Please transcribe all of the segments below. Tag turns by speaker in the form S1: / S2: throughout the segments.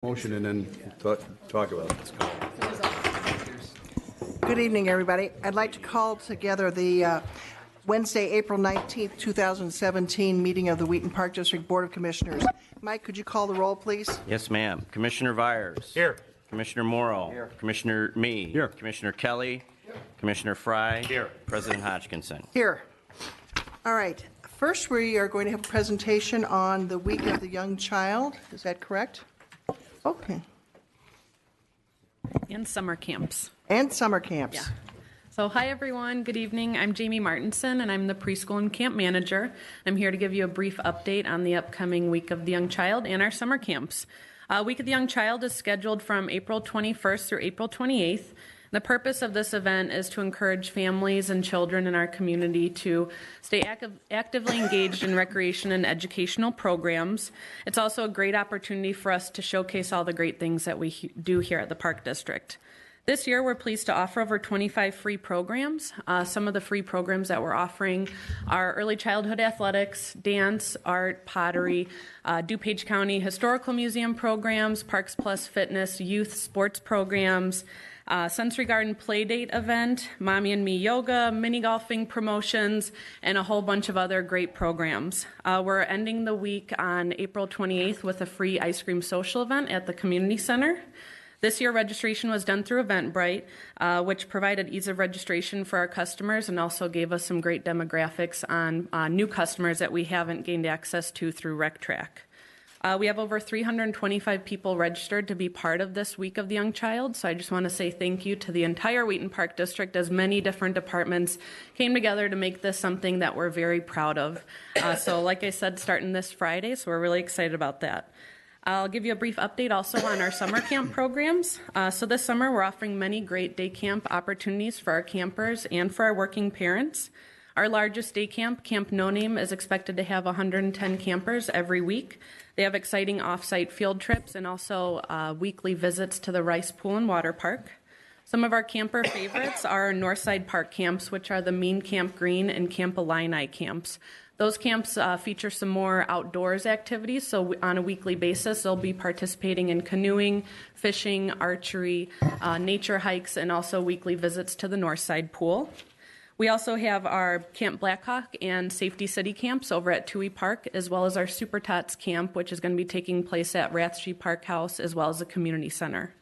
S1: Motion and then talk about it.
S2: Good evening, everybody. I'd like to call together the Wednesday, April 19th, 2017 meeting of the Wheaton Park District Board of Commissioners. Mike, could you call the roll, please?
S3: Yes, ma'am. Commissioner Vyers.
S4: Here.
S3: Commissioner Morrow.
S4: Here.
S3: Commissioner Mee.
S1: Here.
S3: Commissioner Kelly. Here. Commissioner Fry.
S4: Here.
S3: President Hodgkinson.
S2: Here. All right. First, we are going to have a presentation on the Week of the Young Child. Is that correct? Okay.
S5: And summer camps.
S2: And summer camps.
S5: Yeah. So hi, everyone. Good evening. I'm Jamie Martinson, and I'm the preschool and camp manager. I'm here to give you a brief update on the upcoming Week of the Young Child and our summer camps. Week of the Young Child is scheduled from April 21st through April 28th. The purpose of this event is to encourage families and children in our community to stay actively engaged in recreation and educational programs. It's also a great opportunity for us to showcase all the great things that we do here at the Park District. This year, we're pleased to offer over 25 free programs. Some of the free programs that we're offering are early childhood athletics, dance, art, pottery, DuPage County Historical Museum programs, Parks Plus Fitness, youth sports programs, Sensory Garden Playdate event, Mommy and Me Yoga, mini golfing promotions, and a whole bunch of other great programs. We're ending the week on April 28th with a free ice cream social event at the community center. This year, registration was done through Eventbrite, which provided ease of registration for our customers and also gave us some great demographics on new customers that we haven't gained access to through RecTrack. We have over 325 people registered to be part of this Week of the Young Child, so I just want to say thank you to the entire Wheaton Park District, as many different departments came together to make this something that we're very proud of. So like I said, starting this Friday, so we're really excited about that. I'll give you a brief update also on our summer camp programs. So this summer, we're offering many great day camp opportunities for our campers and for our working parents. Our largest day camp, Camp No Name, is expected to have 110 campers every week. They have exciting off-site field trips and also weekly visits to the Rice Pool and Water Park. Some of our camper favorites are Northside Park camps, which are the Mean Camp Green and Camp Illini camps. Those camps feature some more outdoors activities, so on a weekly basis, they'll be participating in canoeing, fishing, archery, nature hikes, and also weekly visits to the Northside Pool. We also have our Camp Blackhawk and Safety City camps over at Toohey Park, as well as our Super Tots camp, which is going to be taking place at Raftery Park House, as well as the community center.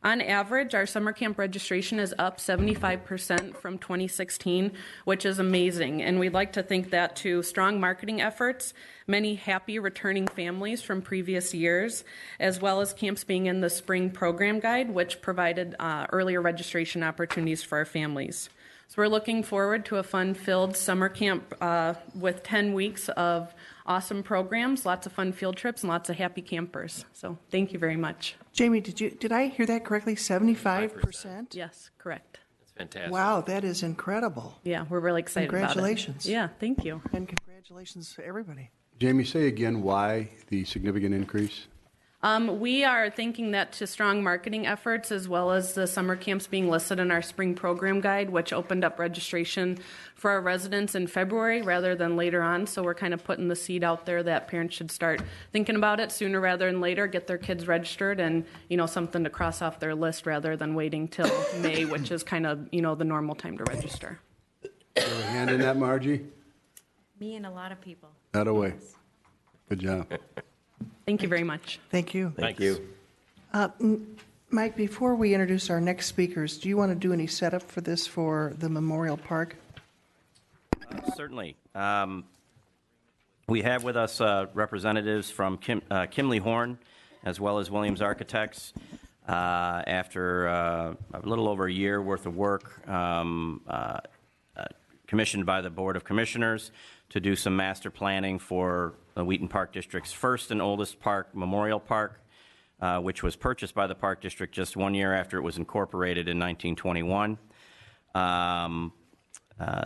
S5: On average, our summer camp registration is up 75% from 2016, which is amazing. And we'd like to thank that to strong marketing efforts, many happy returning families from previous years, as well as camps being in the spring program guide, which provided earlier registration opportunities for our families. So we're looking forward to a fun-filled summer camp with 10 weeks of awesome programs, lots of fun field trips, and lots of happy campers. So thank you very much.
S2: Jamie, did I hear that correctly? 75%?
S5: Yes, correct.
S4: That's fantastic.
S2: Wow, that is incredible.
S5: Yeah, we're really excited about it.
S2: Congratulations.
S5: Yeah, thank you.
S2: And congratulations to everybody.
S1: Jamie, say again why the significant increase?
S5: We are thinking that to strong marketing efforts, as well as the summer camps being listed in our spring program guide, which opened up registration for our residents in February rather than later on. So we're kind of putting the seed out there that parents should start thinking about it sooner rather than later, get their kids registered and, something to cross off their list rather than waiting till May, which is kind of, the normal time to register.
S1: You have a hand in that, Margie?
S6: Me and a lot of people.
S1: Out of the way. Good job.
S5: Thank you very much.
S2: Thank you.
S4: Thank you.
S2: Mike, before we introduce our next speakers, do you want to do any setup for this for the Memorial Park?
S3: Certainly. We have with us representatives from Kimley Horn, as well as Williams Architects. After a little over a year worth of work commissioned by the Board of Commissioners to do some master planning for the Wheaton Park District's first and oldest park, Memorial Park, which was purchased by the Park District just 1 year after it was incorporated in 1921.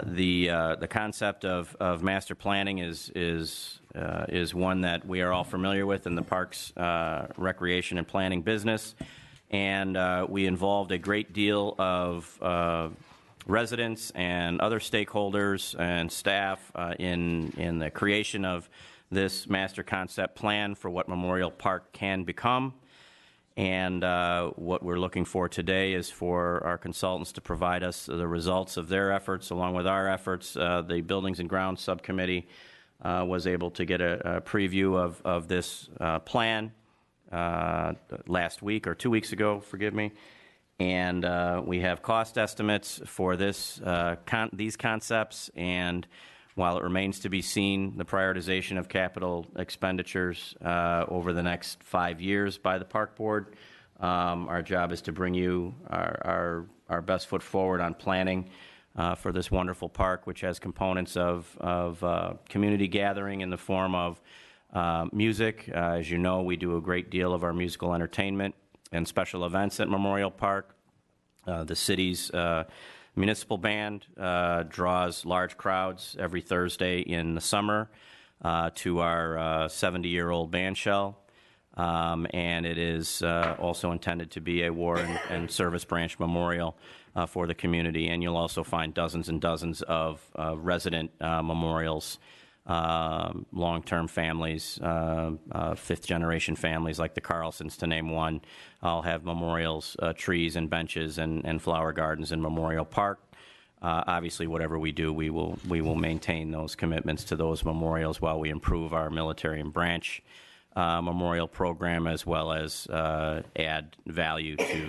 S3: The concept of master planning is one that we are all familiar with in the parks recreation and planning business, and we involved a great deal of residents and other stakeholders and staff in the creation of this master concept plan for what Memorial Park can become. And what we're looking for today is for our consultants to provide us the results of their efforts along with our efforts. The Buildings and Grounds Subcommittee was able to get a preview of this plan last week or 2 weeks ago, forgive me. And we have cost estimates for these concepts, and while it remains to be seen the prioritization of capital expenditures over the next 5 years by the Park Board, our job is to bring you our best foot forward on planning for this wonderful park, which has components of community gathering in the form of music. As you know, we do a great deal of our musical entertainment and special events at Memorial Park. The city's municipal band draws large crowds every Thursday in the summer to our 70-year-old band shell, and it is also intended to be a war and service branch memorial for the community. And you'll also find dozens and dozens of resident memorials, long-term families, fifth-generation families like the Carlsons, to name one, all have memorials, trees and benches and flower gardens in Memorial Park. Obviously, whatever we do, we will maintain those commitments to those memorials while we improve our military and branch memorial program, as well as add value to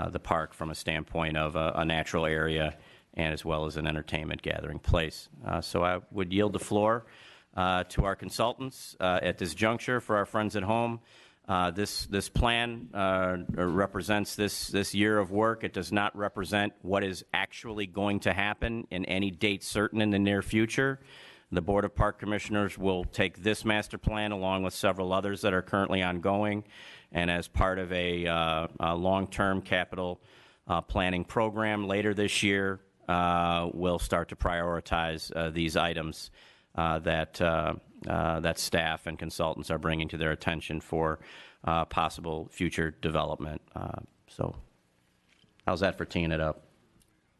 S3: the park from a standpoint of a natural area and as well as an entertainment gathering place. So I would yield the floor to our consultants at this juncture. For our friends at home, this plan represents this year of work. It does not represent what is actually going to happen in any date certain in the near future. The Board of Park Commissioners will take this master plan along with several others that are currently ongoing, and as part of a long-term capital planning program later this year, we'll start to prioritize these items that staff and consultants are bringing to their attention for possible future development. So, how's that for teeing it up?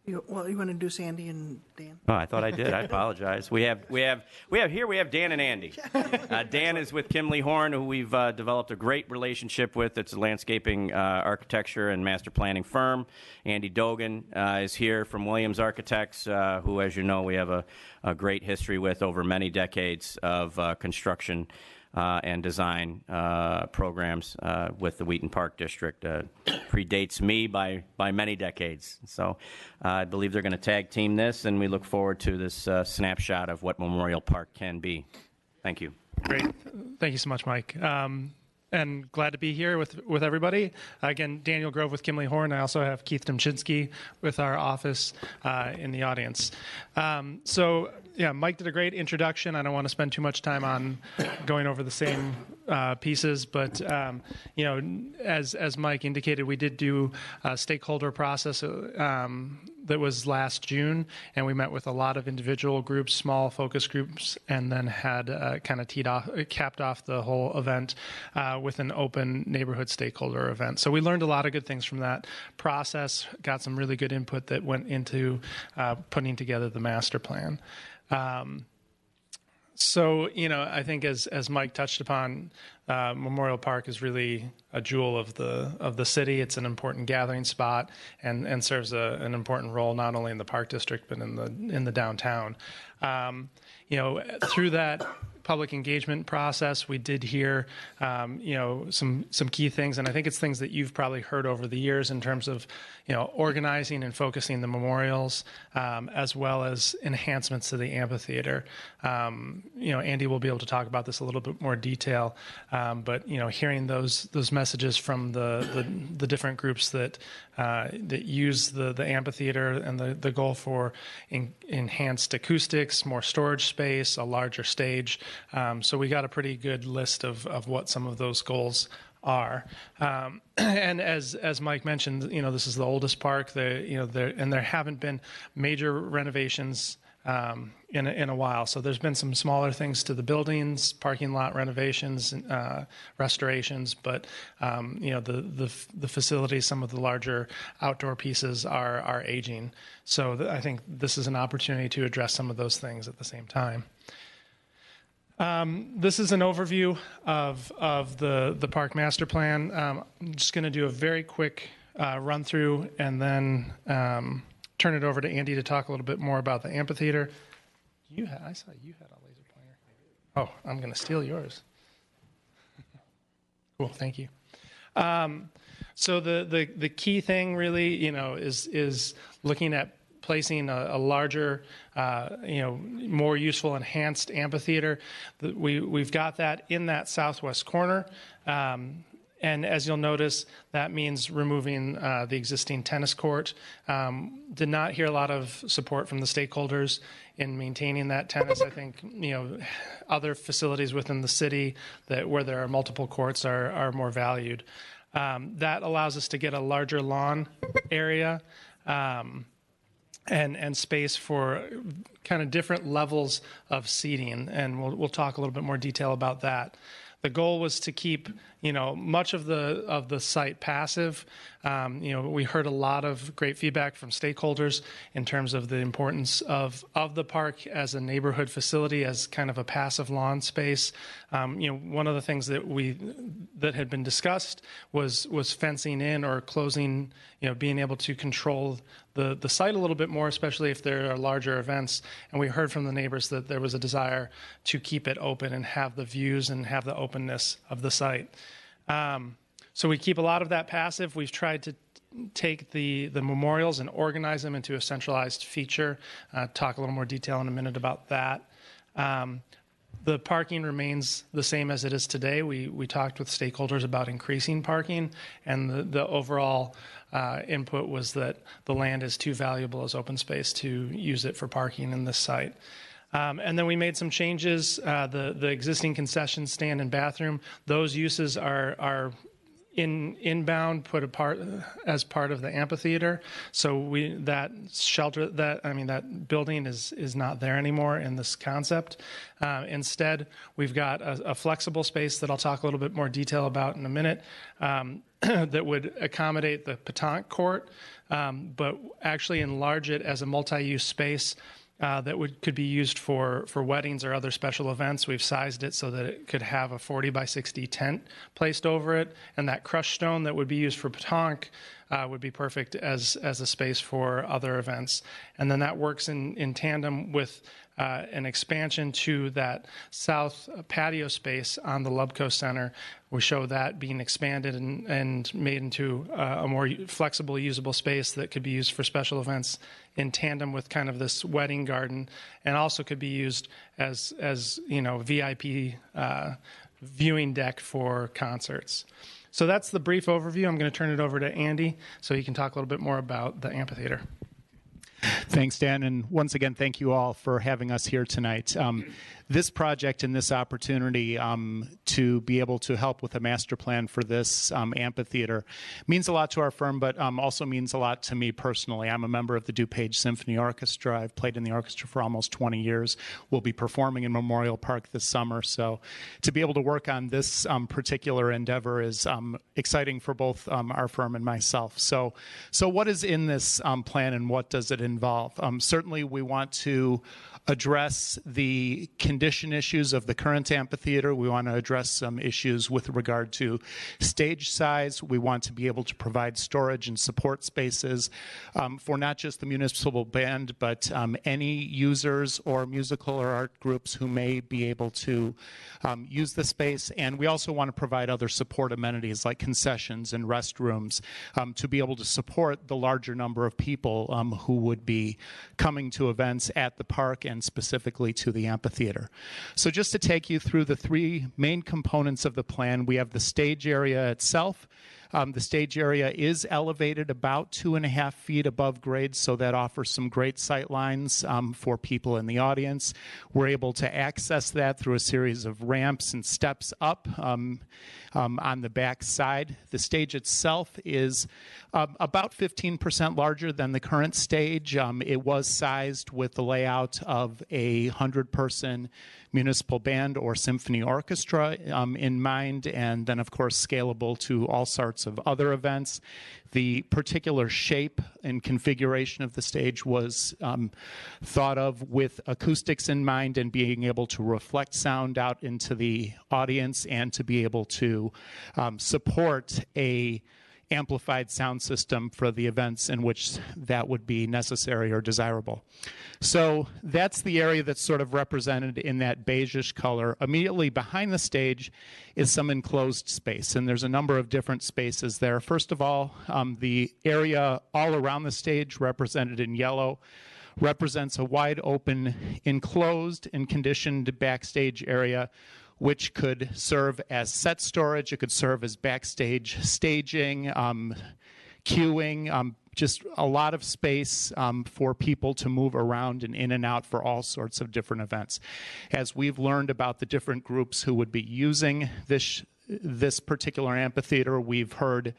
S2: You want to do Sandy and Dan?
S3: Oh, I thought I did. I apologize. We have Dan and Andy. Dan is with Kimley Horn, who we've developed a great relationship with. It's a landscaping architecture and master planning firm. Andy Dogan is here from Williams Architects, who, as you know, we have a great history with over many decades of construction and design programs with the Wheaton Park District. Predates me by many decades. So I believe they're going to tag team this, and we look forward to this snapshot of what Memorial Park can be. Thank you.
S4: Great. Thank you so much, Mike. And glad to be here with everybody. Again, Daniel Grove with Kimley Horn. I also have Keith Demchinsky with our office in the audience. So, yeah, Mike did a great introduction. I don't want to spend too much time on going over the same pieces, but you know, as Mike indicated, we did do a stakeholder process that was last June, and we met with a lot of individual groups, small focus groups, and then had kind of capped off the whole event with an open neighborhood stakeholder event. So we learned a lot of good things from that process, got some really good input that went into putting together the master plan. So, you know, I think as Mike touched upon, Memorial Park is really a jewel of the city. It's an important gathering spot and serves an important role not only in the Park District but in the downtown. You know, through that public engagement process, we did hear, you know, some key things, and I think it's things that you've probably heard over the years in terms of, you know, organizing and focusing the memorials, as well as enhancements to the amphitheater. You know, Andy will be able to talk about this a little bit more detail, but you know, hearing those messages from the different groups that use the amphitheater and the goal for enhanced acoustics, more storage space, a larger stage. So we got a pretty good list of what some of those goals are. And as Mike mentioned, you know, this is the oldest park. There haven't been major renovations in a while. So there's been some smaller things to the buildings, parking lot renovations, restorations, but you know, the facilities, some of the larger outdoor pieces are aging. So I think this is an opportunity to address some of those things at the same time. This is an overview of the park master plan. I'm just going to do a very quick run through and then turn it over to Andy to talk a little bit more about the amphitheater. I saw you had a laser pointer. Oh, I'm going to steal yours. Cool, thank you. So the key thing really, is looking at placing a larger, more useful, enhanced amphitheater. We've got that in that southwest corner. And as you'll notice, that means removing the existing tennis court. Did not hear a lot of support from the stakeholders in maintaining that tennis. I think, other facilities within the city where there are multiple courts are more valued. That allows us to get a larger lawn area and space for kind of different levels of seating. And we'll talk a little bit more detail about that. The goal was to keep, much of the site passive. We heard a lot of great feedback from stakeholders in terms of the importance of the park as a neighborhood facility, as kind of a passive lawn space. One of the things that had been discussed was fencing in or closing, being able to control the site a little bit more, especially if there are larger events. And we heard from the neighbors that there was a desire to keep it open and have the views and have the openness of the site. So we keep a lot of that passive. We've tried to take the memorials and organize them into a centralized feature. Talk a little more detail in a minute about that. The parking remains the same as it is today. We talked with stakeholders about increasing parking, and the overall input was that the land is too valuable as open space to use it for parking in this site. And then we made some changes. The existing concession stand and bathroom, those uses are inbound, put apart as part of the amphitheater. So that building is not there anymore in this concept. Instead, we've got a flexible space that I'll talk a little bit more detail about in a minute that would accommodate the pétanque court, but actually enlarge it as a multi-use space that could be used for weddings or other special events. We've sized it so that it could have a 40 by 60 tent placed over it, and that crushed stone that would be used for pétanque would be perfect as a space for other events. And then that works in tandem with an expansion to that south patio space on the Lubco Center. We show that being expanded and made into a more flexible, usable space that could be used for special events in tandem with kind of this wedding garden, and also could be used as VIP viewing deck for concerts. So that's the brief overview. I'm going to turn it over to Andy so he can talk a little bit more about the amphitheater.
S7: Thanks, Dan, and once again, thank you all for having us here tonight. This project and this opportunity to be able to help with a master plan for this amphitheater means a lot to our firm, but also means a lot to me personally. I'm a member of the DuPage Symphony Orchestra. I've played in the orchestra for almost 20 years. We'll be performing in Memorial Park this summer, so to be able to work on this particular endeavor is exciting for both our firm and myself. So what is in this plan and what does it involve? Certainly we want to address the condition issues of the current amphitheater. We want to address some issues with regard to stage size. We want to be able to provide storage and support spaces for not just the municipal band, but any users or musical or art groups who may be able to use the space. And we also want to provide other support amenities like concessions and restrooms to be able to support the larger number of people who would be coming to events at the park and specifically to the amphitheater. So just to take you through the three main components of the plan, we have the stage area itself. The stage area is elevated about 2.5 feet above grade, so that offers some great sight lines for people in the audience. We're able to access that through a series of ramps and steps up on the back side. The stage itself is about 15% larger than the current stage. It was sized with the layout of a 100-person municipal band or symphony orchestra in mind, and then, of course, scalable to all sorts of other events. The particular shape and configuration of the stage was thought of with acoustics in mind and being able to reflect sound out into the audience and to be able to support a amplified sound system for the events in which that would be necessary or desirable. So that's the area that's sort of represented in that beigeish color. Immediately behind the stage is some enclosed space, and there's a number of different spaces there. First of all, the area all around the stage, represented in yellow, represents a wide open, enclosed and conditioned backstage area which could serve as set storage. It could serve as backstage staging, queuing, just a lot of space for people to move around and in and out for all sorts of different events. As we've learned about the different groups who would be using this particular amphitheater, we've heard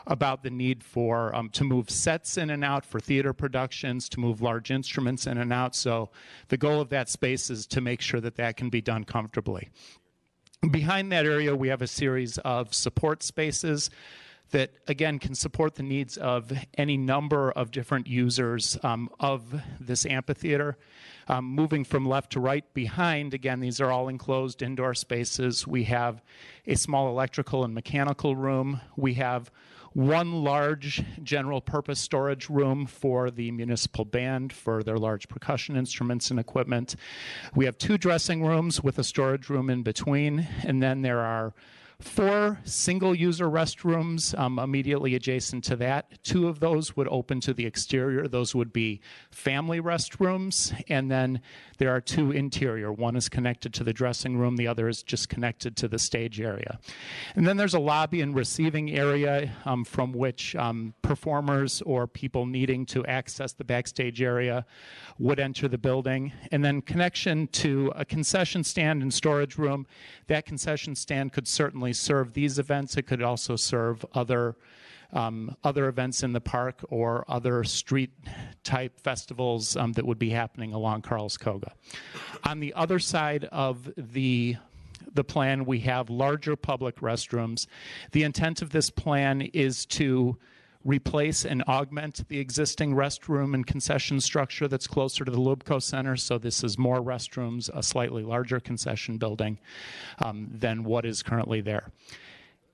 S7: about the need for to move sets in and out for theater productions, to move large instruments in and out. So the goal of that space is to make sure that that can be done comfortably. Behind that area, we have a series of support spaces that, again, can support the needs of any number of different users of this amphitheater. Moving from left to right behind, again, these are all enclosed indoor spaces. We have a small electrical and mechanical room. We have one large general purpose storage room for the municipal band for their large percussion instruments and equipment. We have 2 dressing rooms with a storage room in between, and then there are 4 single-user restrooms immediately adjacent to that. 2 of those would open to the exterior. Those would be family restrooms. And then there are 2 interior. One is connected to the dressing room. The other is just connected to the stage area. And then there's a lobby and receiving area from which performers or people needing to access the backstage area would enter the building. And then connection to a concession stand and storage room. That concession stand could certainly serve these events. It could also serve other events in the park or other street-type festivals that would be happening along Karlskoga. On the other side of the plan, we have larger public restrooms. The intent of this plan is to replace and augment the existing restroom and concession structure that's closer to the Lubko Center. So this is more restrooms, a slightly larger concession building than what is currently there.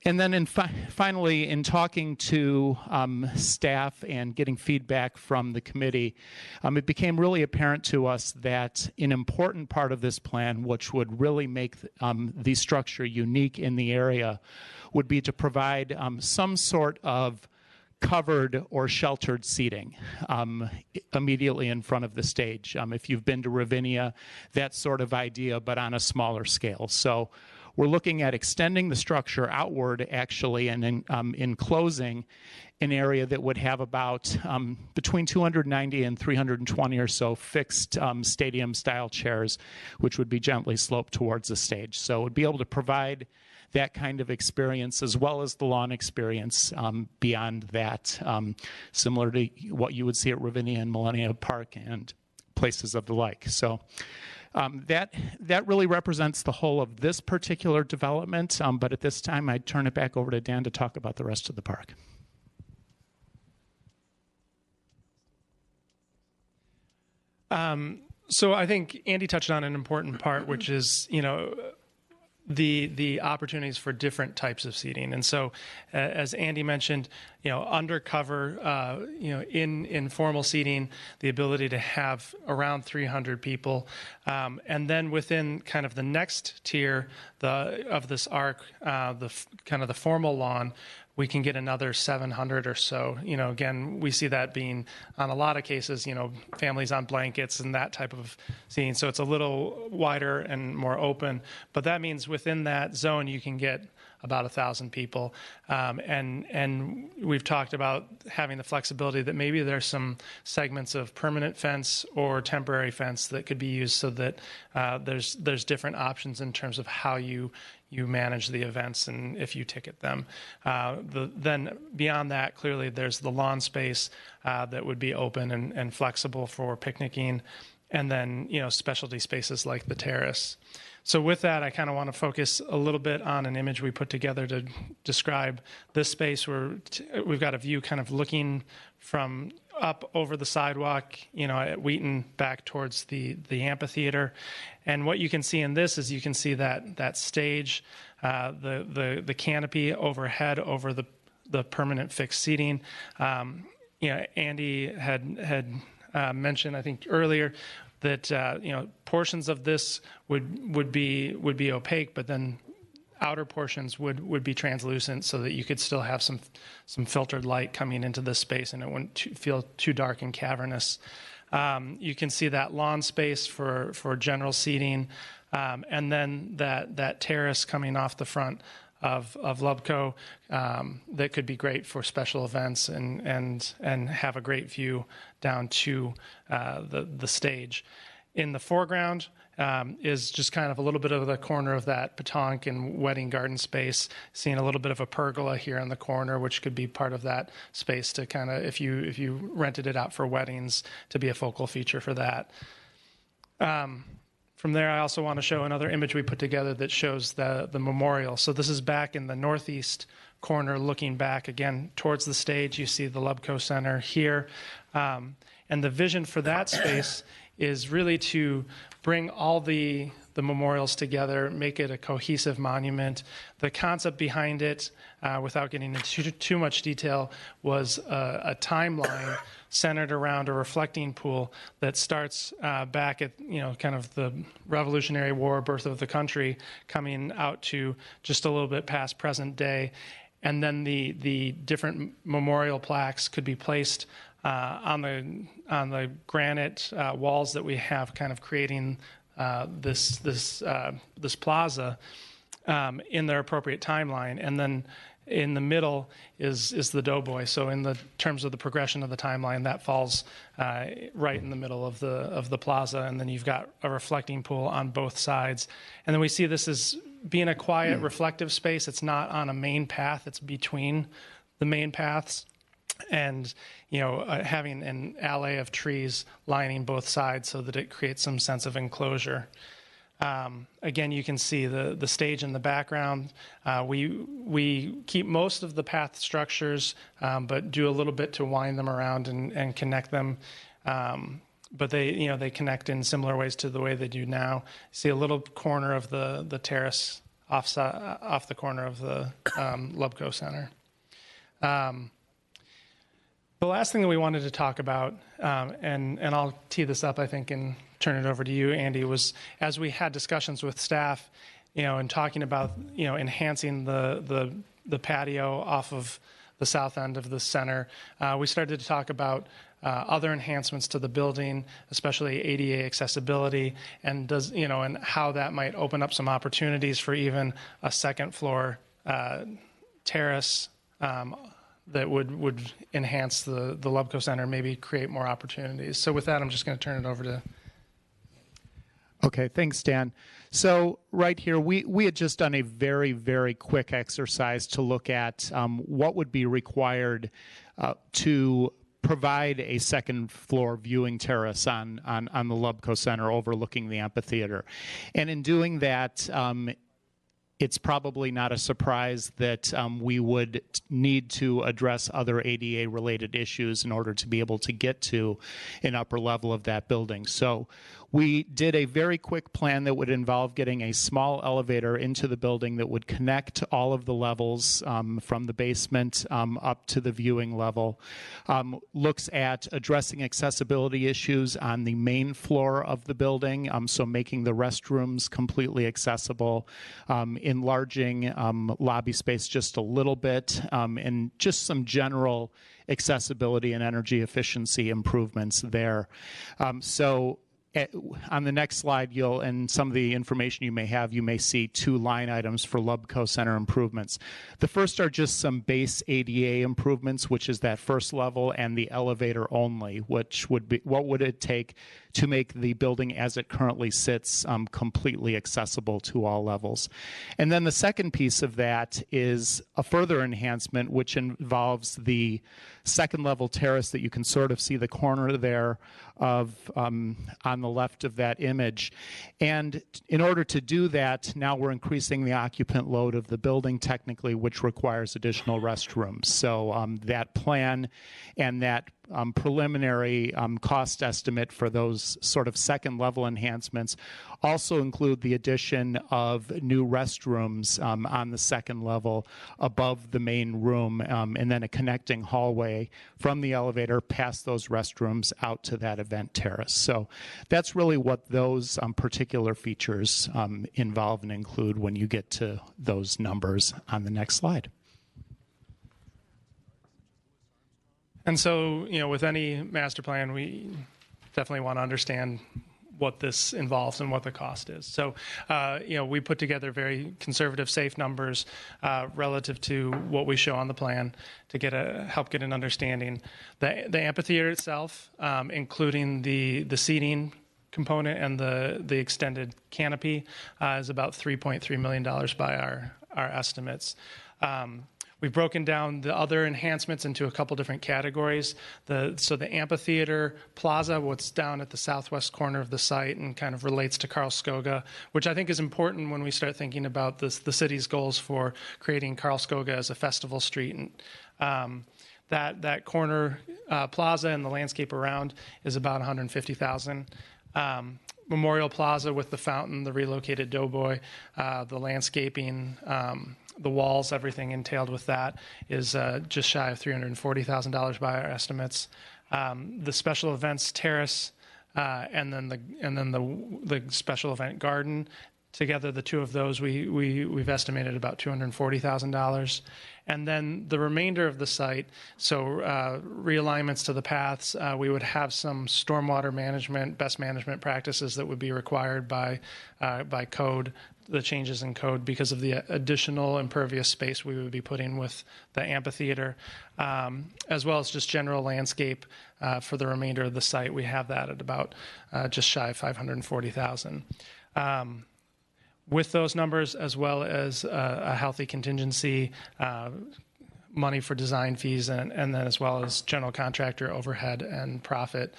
S7: And then finally, in talking to staff and getting feedback from the committee, it became really apparent to us that an important part of this plan, which would really make the structure unique in the area, would be to provide some sort of covered or sheltered seating immediately in front of the stage. If you've been to Ravinia, that sort of idea, but on a smaller scale. So we're looking at extending the structure outward, actually, and enclosing an area that would have about between 290 and 320 or so fixed stadium-style chairs, which would be gently sloped towards the stage. So it would be able to provide that kind of experience as well as the lawn experience beyond that, similar to what you would see at Ravinia and Millennia Park and places of the like. So that really represents the whole of this particular development, but at this time I'd turn it back over to Dan to talk about the rest of the park.
S4: So I think Andy touched on an important part, which is, the opportunities for different types of seating. And so, as Andy mentioned, undercover, in informal seating, the ability to have around 300 people. And then within kind of the next tier of this arc, the formal lawn, we can get another 700 or so. Again, we see that being on a lot of cases, families on blankets and that type of seating. So it's a little wider and more open. But that means within that zone, you can get about 1,000 people. And we've talked about having the flexibility that maybe there's some segments of permanent fence or temporary fence that could be used so that there's different options in terms of how you manage the events and if you ticket them. Then beyond that, clearly there's the lawn space that would be open and flexible for picnicking. and then, specialty spaces like the terrace. So with that, I kind of want to focus a little bit on an image we put together to describe this space where we've got a view kind of looking from up over the sidewalk, at Wheaton back towards the amphitheater. And what you can see in this is you can see that stage, the canopy overhead over the permanent fixed seating. Andy had mentioned, I think earlier, that portions of this would be opaque, but then outer portions would be translucent, so that you could still have some filtered light coming into this space, and it wouldn't feel too dark and cavernous. You can see that lawn space for general seating, and then that terrace coming off the front of Lubco that could be great for special events and have a great view down to the stage. In the foreground is just kind of a little bit of the corner of that petanque and wedding garden space, seeing a little bit of a pergola here in the corner, which could be part of that space to kind of, if you rented it out for weddings, to be a focal feature for that. From there, I also want to show another image we put together that shows the memorial. So this is back in the northeast corner, looking back again towards the stage. You see the Lubco Center here. And the vision for that space is really to bring all the memorials together, make it a cohesive monument. The concept behind it, without getting into too much detail, was a timeline centered around a reflecting pool that starts back at kind of the Revolutionary War, birth of the country, coming out to just a little bit past present day, and then the different memorial plaques could be placed on the granite walls that we have, kind of creating this plaza in their appropriate timeline. And then in the middle is the doughboy. So in the terms of the progression of the timeline, that falls right in the middle of the plaza, and then you've got a reflecting pool on both sides. And then we see this as being a quiet, reflective space. It's not on a main path; it's between the main paths, and having an alley of trees lining both sides so that it creates some sense of enclosure. Again, you can see the stage in the background. We keep most of the path structures, but do a little bit to wind them around and connect them. But they connect in similar ways to the way they do now. See a little corner of the terrace off the corner of the Lubco Center. The last thing that we wanted to talk about, and I'll tee this up, I think, and turn it over to you, Andy, was as we had discussions with staff, and talking about, enhancing the patio off of the south end of the center, we started to talk about other enhancements to the building, especially ADA accessibility, and and how that might open up some opportunities for even a second floor terrace that would enhance the Lubco Center, maybe create more opportunities. So with that, I'm just going to turn it over to...
S7: Okay, thanks, Dan. So right here, we had just done a very, very quick exercise to look at what would be required to provide a second floor viewing terrace on the Lubco Center overlooking the amphitheater. And in doing that, it's probably not a surprise that we would need to address other ADA-related issues in order to be able to get to an upper level of that building. So we did a very quick plan that would involve getting a small elevator into the building that would connect all of the levels from the basement up to the viewing level. Looks at addressing accessibility issues on the main floor of the building, so making the restrooms completely accessible, enlarging lobby space just a little bit, and just some general accessibility and energy efficiency improvements there. On the next slide, and some of the information you may have, you may see two line items for Lubco Center improvements. The first are just some base ADA improvements, which is that first level and the elevator only, which would be, what would it take to make the building as it currently sits completely accessible to all levels. And then the second piece of that is a further enhancement, which involves the second level terrace that you can sort of see the corner there of on the the left of that image. And in order to do that, now we're increasing the occupant load of the building technically, which requires additional restrooms. So that plan and that preliminary cost estimate for those sort of second level enhancements also include the addition of new restrooms on the second level above the main room, and then a connecting hallway from the elevator past those restrooms out to that event terrace. So that's really what those particular features involve and include when you get to those numbers on the next slide.
S4: And so, with any master plan, we definitely want to understand what this involves and what the cost is. So, we put together very conservative, safe numbers relative to what we show on the plan to help get an understanding. The amphitheater itself, including the seating component and the extended canopy, is about $3.3 million by our estimates. We've broken down the other enhancements into a couple different categories. So the Amphitheater Plaza, what's down at the southwest corner of the site and kind of relates to Karlskoga, which I think is important when we start thinking about the city's goals for creating Karlskoga as a festival street. And that corner plaza and the landscape around is about $150,000. Memorial Plaza with the fountain, the relocated doughboy, the landscaping, the walls, everything entailed with that is just shy of $340,000 by our estimates. The special events terrace and then the special event garden, together the two of those we've estimated about $240,000. And then the remainder of the site, so realignments to the paths, we would have some stormwater management, best management practices that would be required by code, the changes in code because of the additional impervious space we would be putting with the amphitheater, as well as just general landscape for the remainder of the site. We have that at about just shy of $540,000. With those numbers, as well as a healthy contingency, money for design fees, and then as well as general contractor overhead and profit,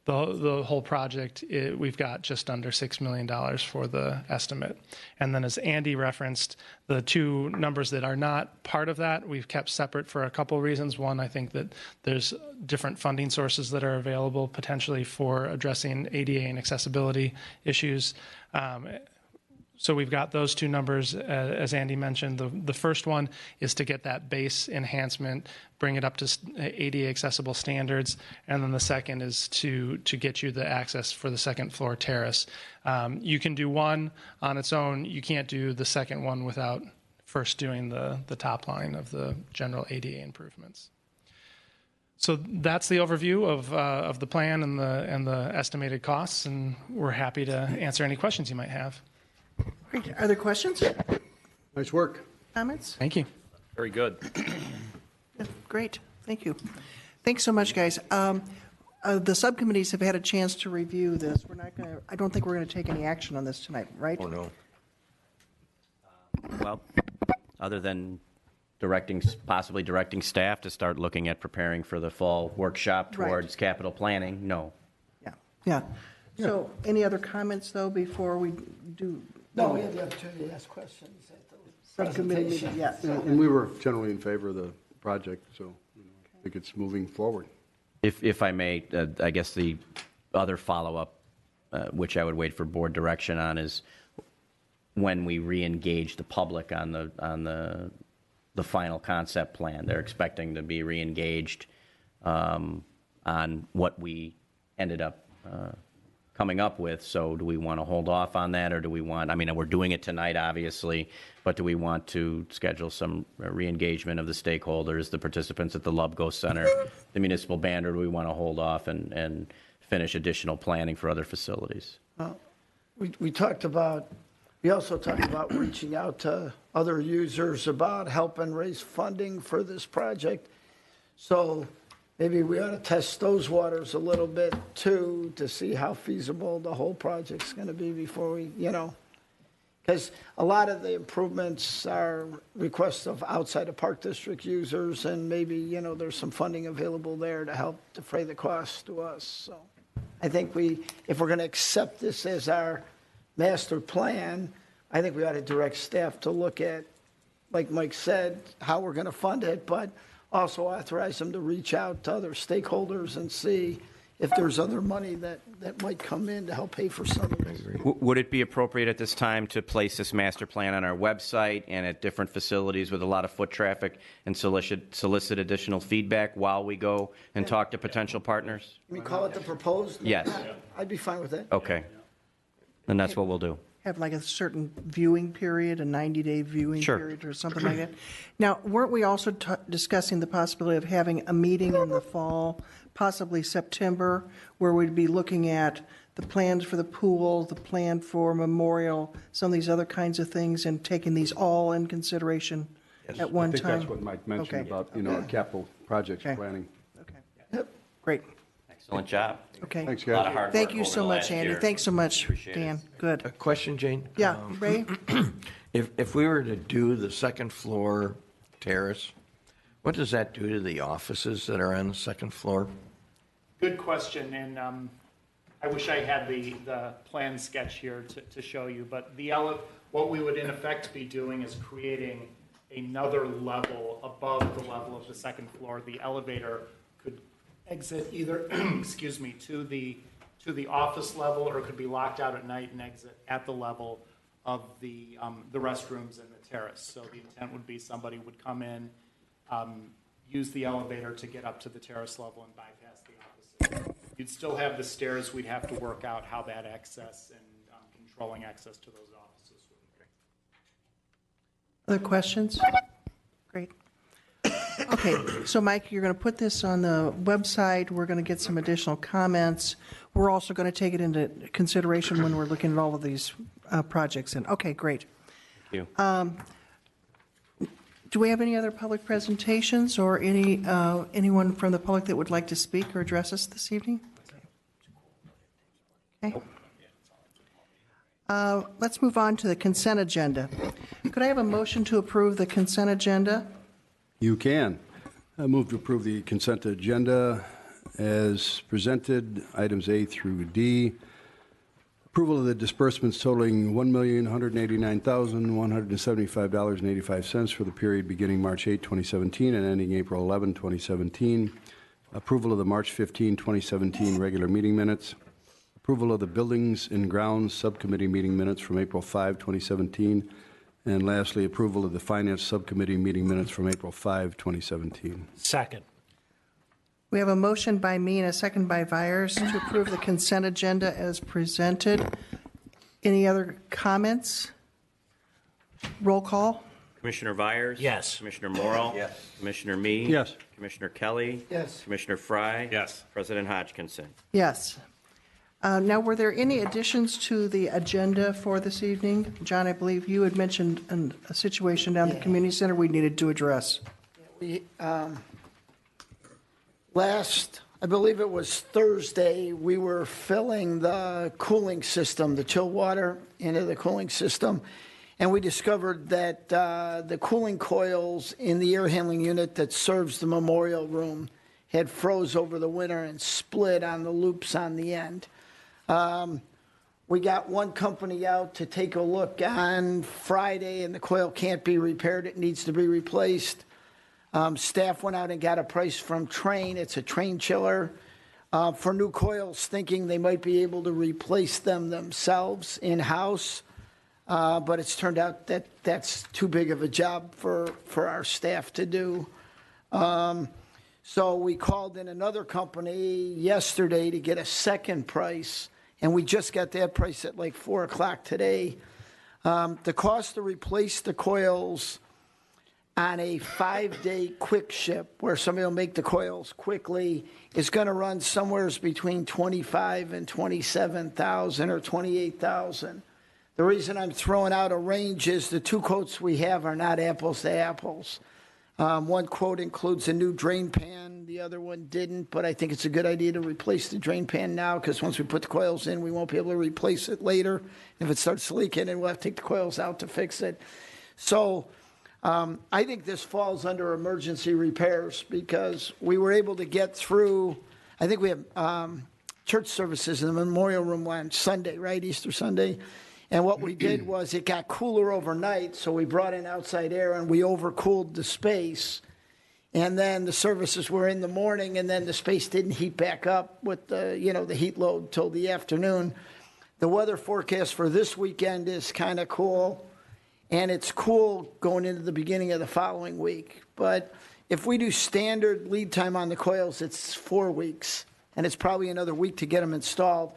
S4: the whole project, we've got just under $6 million for the estimate. And then as Andy referenced, the two numbers that are not part of that, we've kept separate for a couple reasons. One, I think that there's different funding sources that are available potentially for addressing ADA and accessibility issues. So we've got those two numbers, as Andy mentioned. The first one is to get that base enhancement, bring it up to ADA accessible standards, and then the second is to get you the access for the second floor terrace. You can do one on its own. You can't do the second one without first doing the top line of the general ADA improvements. So that's the overview of the plan and the estimated costs, and we're happy to answer any questions you might have.
S2: Great. Are there questions?
S1: Nice work.
S2: Comments?
S4: Thank you.
S3: Very good.
S2: Yeah, great. Thank you. Thanks so much, guys. The subcommittees have had a chance to review this. I don't think we're going to take any action on this tonight, right?
S1: Oh, no.
S3: Well, other than possibly directing staff to start looking at preparing for the fall workshop towards capital planning, no.
S2: Yeah. So any other comments, though, before we do?
S8: No, we had the opportunity to ask questions at the
S2: Subcommittee meeting,
S8: presentation.
S2: yeah.
S1: And we were generally in favor of the project, so I think it's moving forward.
S3: If I may, I guess the other follow-up, which I would wait for board direction on, is when we re-engage the public on the final concept plan. They're expecting to be re-engaged on what we ended up coming up with. So do we want to hold off on that, or do we want, we're doing it tonight, obviously, but do we want to schedule some re-engagement of the stakeholders, the participants at the Lubgo Center, the municipal band, or do we want to hold off and finish additional planning for other facilities?
S8: We also talked about reaching out to other users about helping raise funding for this project. So maybe we ought to test those waters a little bit too, to see how feasible the whole project's going to be before we, because a lot of the improvements are requests of outside of Park District users, and maybe, there's some funding available there to help defray the costs to us. So I think if we're going to accept this as our master plan, I think we ought to direct staff to look at, like Mike said, how we're going to fund it, but also authorize them to reach out to other stakeholders and see if there's other money that might come in to help pay for some of this.
S3: Would it be appropriate at this time to place this master plan on our website and at different facilities with a lot of foot traffic and solicit additional feedback while we go and talk to potential partners?
S8: Can we call it the proposed?
S3: Yes.
S8: I'd be fine with that.
S3: Okay. Then that's what we'll do.
S2: Have like a certain viewing period, a 90-day viewing
S3: Sure.
S2: period or something like that. Now, weren't we also discussing the possibility of having a meeting in the fall, possibly September, where we'd be looking at the plans for the pool, the plan for Memorial, some of these other kinds of things, and taking these all in consideration at one
S1: I think
S2: time?
S1: that's what Mike mentioned
S2: Okay.
S1: about, capital projects
S2: Okay.
S1: planning.
S2: Okay.
S8: Yep.
S2: Great.
S3: Excellent job.
S2: Okay.
S1: Thanks,
S3: A lot of
S1: guys.
S3: hard work
S2: Thank you
S3: over
S2: so
S3: the
S2: much,
S3: last
S2: Andy.
S3: year.
S2: Thanks so much,
S3: Appreciate it.
S2: Dan. Good.
S9: A question, Jane?
S2: Yeah, Ray?
S9: If we were to do the second floor terrace, what does that do to the offices that are on the second floor?
S7: Good question, and I wish I had the plan sketch here to show you, but what we would in effect be doing is creating another level above the level of the second floor. The elevator could exit either, excuse me, to the office level, or it could be locked out at night and exit at the level of the restrooms and the terrace. So the intent would be somebody would come in, use the elevator to get up to the terrace level and bypass the office. You'd still have the stairs. We'd have to work out how that access and controlling access to those offices would be.
S2: Other questions? Great. Okay, so Mike, you're going to put this on the website. We're going to get some additional comments. We're also going to take it into consideration when we're looking at all of these projects. And okay, great.
S3: Thank you.
S2: Do we have any other public presentations or anyone from the public that would like to speak or address us this evening? Okay. Let's move on to the consent agenda. Could I have a motion to approve the consent agenda?
S1: You can. I move to approve the consent agenda as presented, items A through D. Approval of the disbursements totaling $1,199,175.85 for the period beginning March 8, 2017 and ending April 11, 2017. Approval of the March 15, 2017 regular meeting minutes. Approval of the Buildings and Grounds Subcommittee meeting minutes from April 5, 2017. And lastly, approval of the Finance Subcommittee meeting minutes from April 5, 2017.
S10: Second.
S2: We have a motion by me and a second by Vyers to approve the consent agenda as presented. Any other comments? Roll call?
S3: Commissioner Vyers?
S10: Yes.
S3: Commissioner Morrill? Yes. Commissioner Mee?
S1: Yes.
S3: Commissioner Kelly?
S8: Yes.
S3: Commissioner Fry?
S10: Yes.
S3: President Hodgkinson?
S2: Yes. Now, were there any additions to the agenda for this evening? John, I believe you had mentioned a situation down at the community center we needed to address.
S8: We, I believe it was Thursday, we were filling the cooling system, the chill water into the cooling system, and we discovered that the cooling coils in the air handling unit that serves the memorial room had froze over the winter and split on the loops on the end. We got one company out to take a look on Friday, and the coil can't be repaired. It needs to be replaced. Staff went out and got a price from Train. It's a Train chiller for new coils, thinking they might be able to replace them themselves in-house. But it's turned out that that's too big of a job for our staff to do. So we called in another company yesterday to get a second price, and we just got that price at like 4 o'clock today. The cost to replace the coils on a 5-day quick ship, where somebody will make the coils quickly, is going to run somewhere between $25,000 and $27,000 or $28,000. The reason I'm throwing out a range is the two quotes we have are not apples to apples. One quote includes a new drain pan. The other one didn't, but I think it's a good idea to replace the drain pan now, because once we put the coils in, we won't be able to replace it later. If it starts leaking, and we'll have to take the coils out to fix it. So I think this falls under emergency repairs, because we were able to get through. I think we have church services in the memorial room on Sunday, right, Easter Sunday. And what we did was it got cooler overnight, so we brought in outside air and we overcooled the space. And then the services were in the morning, and then the space didn't heat back up with the, the heat load till the afternoon. The weather forecast for this weekend is kind of cool, and it's cool going into the beginning of the following week. But if we do standard lead time on the coils, it's 4 weeks, and it's probably another week to get them installed.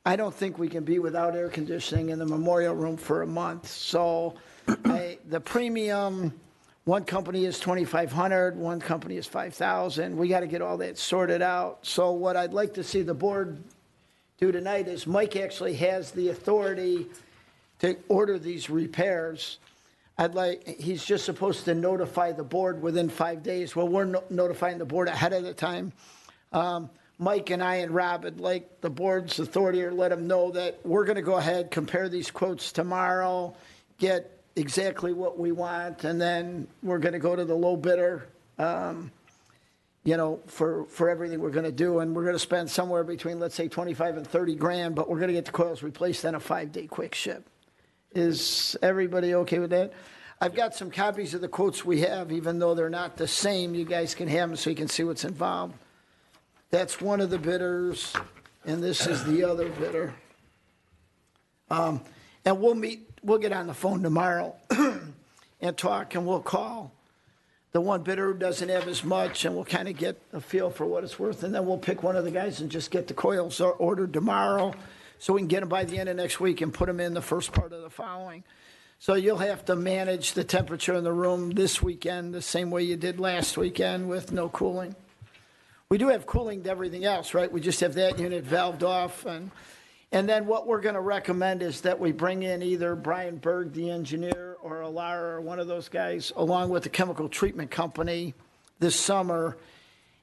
S8: I don't think we can be without air conditioning in the memorial room for a month. So the premium, one company is $2,500, one company is $5,000. We got to get all that sorted out. So what I'd like to see the board do tonight is Mike actually has the authority to order these repairs. He's just supposed to notify the board within 5 days. Well, we're notifying the board ahead of the time. Mike and I and Rob would like the board's authority or let them know that we're going to go ahead, compare these quotes tomorrow, get exactly what we want, and then we're going to go to the low bidder, for everything we're going to do. And we're going to spend somewhere between, let's say, 25 and 30 grand, but we're going to get the coils replaced in a 5-day quick ship. Is everybody okay with that? I've got some copies of the quotes we have, even though they're not the same. You guys can have them so you can see what's involved. That's one of the bidders, and this is the other bidder. And we'll get on the phone tomorrow and talk, and we'll call the one bidder who doesn't have as much, and we'll kind of get a feel for what it's worth, and then we'll pick one of the guys and just get the coils ordered tomorrow so we can get them by the end of next week and put them in the first part of the following. So you'll have to manage the temperature in the room this weekend the same way you did last weekend with no cooling. We do have cooling to everything else, right? We just have that unit valved off. And then what we're going to recommend is that we bring in either Brian Berg, the engineer, or Alara, or one of those guys, along with the chemical treatment company this summer,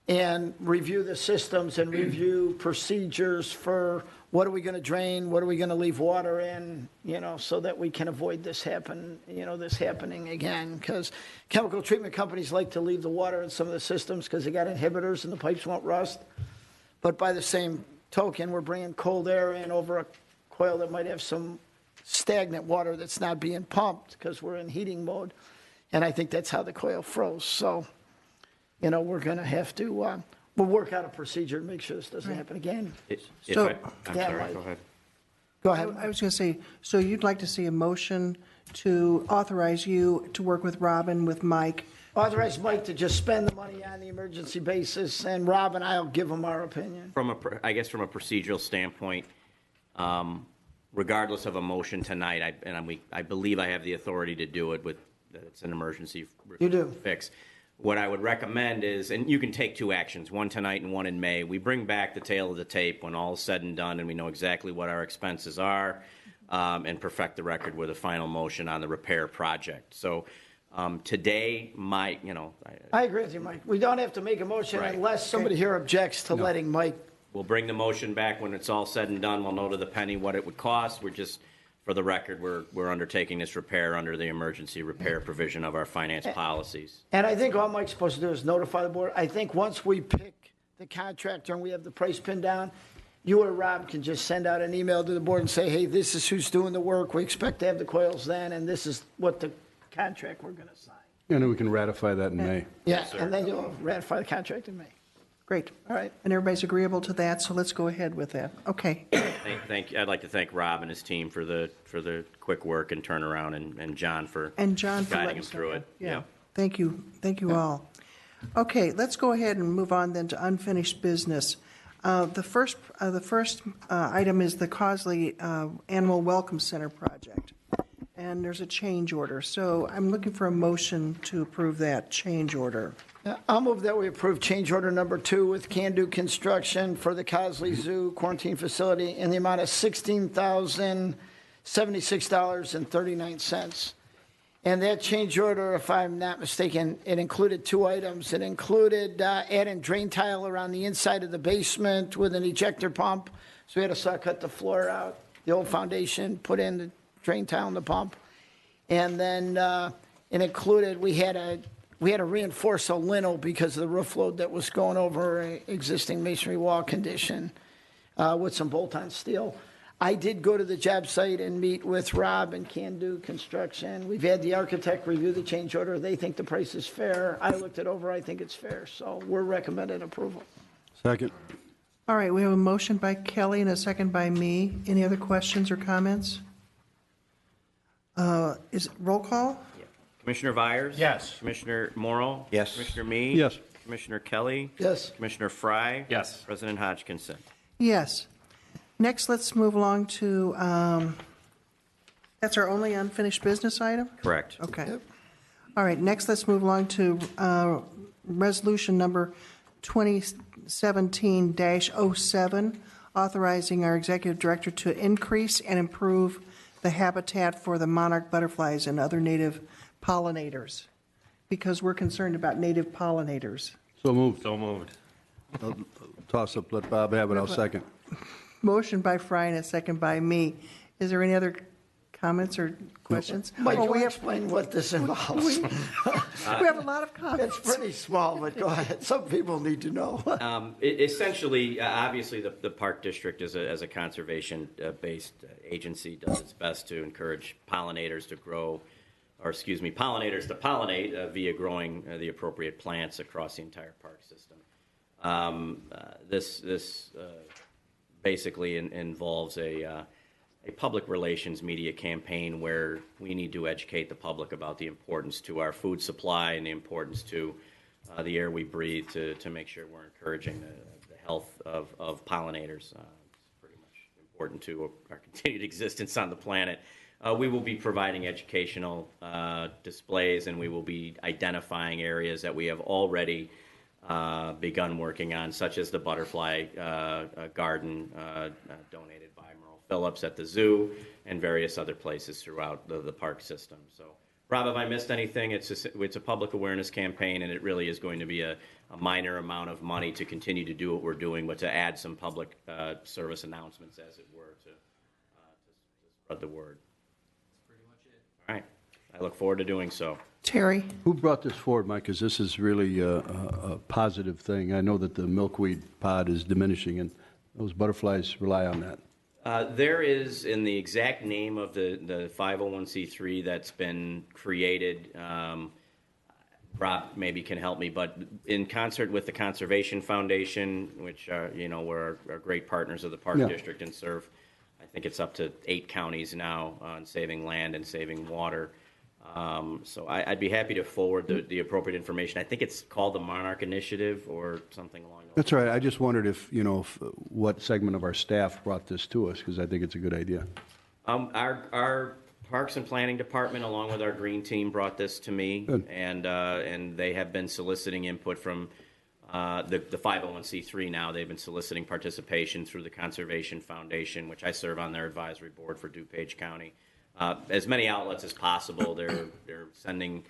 S8: and review the systems and review procedures for what are we going to drain, what are we going to leave water in, so that we can avoid this happening again. Because chemical treatment companies like to leave the water in some of the systems because they got inhibitors and the pipes won't rust. But by the same token, we're bringing cold air in over a coil that might have some stagnant water that's not being pumped because we're in heating mode. And I think that's how the coil froze. So, we're going to have to we'll work out a procedure to make sure this doesn't happen again.
S3: I'm
S2: So-
S3: sorry, go ahead.
S8: Go ahead.
S2: I was going to say, so you'd like to see a motion to authorize you to work with Robin, with Mike?
S8: Authorize Mike to just spend the money on the emergency basis, and Rob and I will give him our opinion.
S3: From a procedural standpoint, regardless of a motion tonight, I believe I have the authority to do it with, that it's an emergency
S8: You do.
S3: fix. What I would recommend is, and you can take two actions, one tonight and one in May. We bring back the tail of the tape when all is said and done and we know exactly what our expenses are, and perfect the record with a final motion on the repair project. So today, I
S8: agree with you, Mike. We don't have to make a motion
S3: Right.
S8: unless somebody here objects to letting Mike.
S3: we'll bring the motion back when it's all said and done. We'll know to the penny what it would cost. For the record, we're undertaking this repair under the emergency repair provision of our finance policies.
S8: And I think all Mike's supposed to do is notify the board. I think once we pick the contractor and we have the price pinned down, you or Rob can just send out an email to the board and say, hey, this is who's doing the work. We expect to have the coils then, and this is what the contract we're going to sign.
S1: And we can ratify that in May.
S8: Yeah, and then you'll ratify the contract in May.
S2: Great.
S8: All right.
S2: And everybody's agreeable to that, so let's go ahead with that. Okay.
S3: Thank you. I'd like to thank Rob and his team for the quick work and turnaround, and John for
S2: And John for
S3: guiding
S2: letting
S3: him
S2: us
S3: through
S2: know.
S3: it.
S2: Yeah. Thank you. Thank you all. Okay, let's go ahead and move on then to unfinished business. The first item is the Cosley Animal Welcome Center project. And there's a change order. So I'm looking for a motion to approve that change order.
S8: I'll move that we approve change order number 2 with Can Do Construction for the Cosley Zoo quarantine facility in the amount of $16,076.39. And that change order, if I'm not mistaken, it included 2 items. It included adding drain tile around the inside of the basement with an ejector pump. So we had to saw cut the floor out, the old foundation, put in the drain tile and the pump. And then it included, we had to reinforce a lintel because of the roof load that was going over an existing masonry wall condition. with some bolt-on steel. I did go to the job site and meet with Rob and Can Do Construction. We've had the architect review the change order. They think the price is fair. I looked it over. I think it's fair. So we're recommending approval.
S1: Second.
S2: All right, we have a motion by Kelly and a second by me. Any other questions or comments? Is it roll call?
S3: Commissioner Vyers?
S4: Yes.
S3: Commissioner Morrow?
S9: Yes.
S3: Commissioner Mee?
S1: Yes.
S3: Commissioner Kelly?
S8: Yes.
S3: Commissioner Fry?
S4: Yes.
S3: President Hodgkinson?
S2: Yes. Next, let's move along to, that's our only unfinished business item?
S3: Correct.
S2: Okay. All right, next, let's move along to resolution number 2017-07, authorizing our executive director to increase and improve the habitat for the monarch butterflies and other native pollinators, because we're concerned about native pollinators.
S1: So moved.
S4: So moved.
S1: Toss up, let Bob have it, I'll second.
S2: Motion by Fry and a second by me. Is there any other comments or questions?
S8: Mike,
S2: Oh,
S8: you
S2: we have,
S8: explain what this involves.
S2: we have a lot of comments.
S8: It's pretty small, but go ahead. Some people need to know.
S3: Essentially, obviously, the Park District as a conservation-based agency does its best to encourage pollinators to grow, or excuse me, pollinators to pollinate via growing the appropriate plants across the entire park system. This basically involves a public relations media campaign where we need to educate the public about the importance to our food supply and the importance to the air we breathe to make sure we're encouraging the health of pollinators. It's pretty much important to our continued existence on the planet. We will be providing educational displays, and we will be identifying areas that we have already begun working on, such as the butterfly garden donated by Merle Phillips at the zoo and various other places throughout the park system. So, Rob, have I missed anything? It's a public awareness campaign, and it really is going to be a minor amount of money to continue to do what we're doing, but to add some public service announcements, as it were, to spread the word. That's pretty much it. All right. I look forward to doing so.
S2: Terry?
S1: Who brought this forward, Mike? Because this is really a positive thing. I know that the milkweed pod is diminishing, and those butterflies rely on that.
S3: There is, in the exact name of the 501c3 that's been created, Rob maybe can help me, but in concert with the Conservation Foundation, which we're great partners of the Park District and serve, I think it's up to 8 counties now on saving land and saving water. So I'd be happy to forward the appropriate information. I think it's called the Monarch Initiative or something along those lines.
S1: That's right. I just wondered if what segment of our staff brought this to us, because I think it's a good idea.
S3: Our Parks and Planning Department, along with our Green Team, brought this to me.
S1: Good.
S3: And they have been soliciting input from the 501c3 now. They've been soliciting participation through the Conservation Foundation, which I serve on their advisory board for DuPage County. As many outlets as possible. They're sending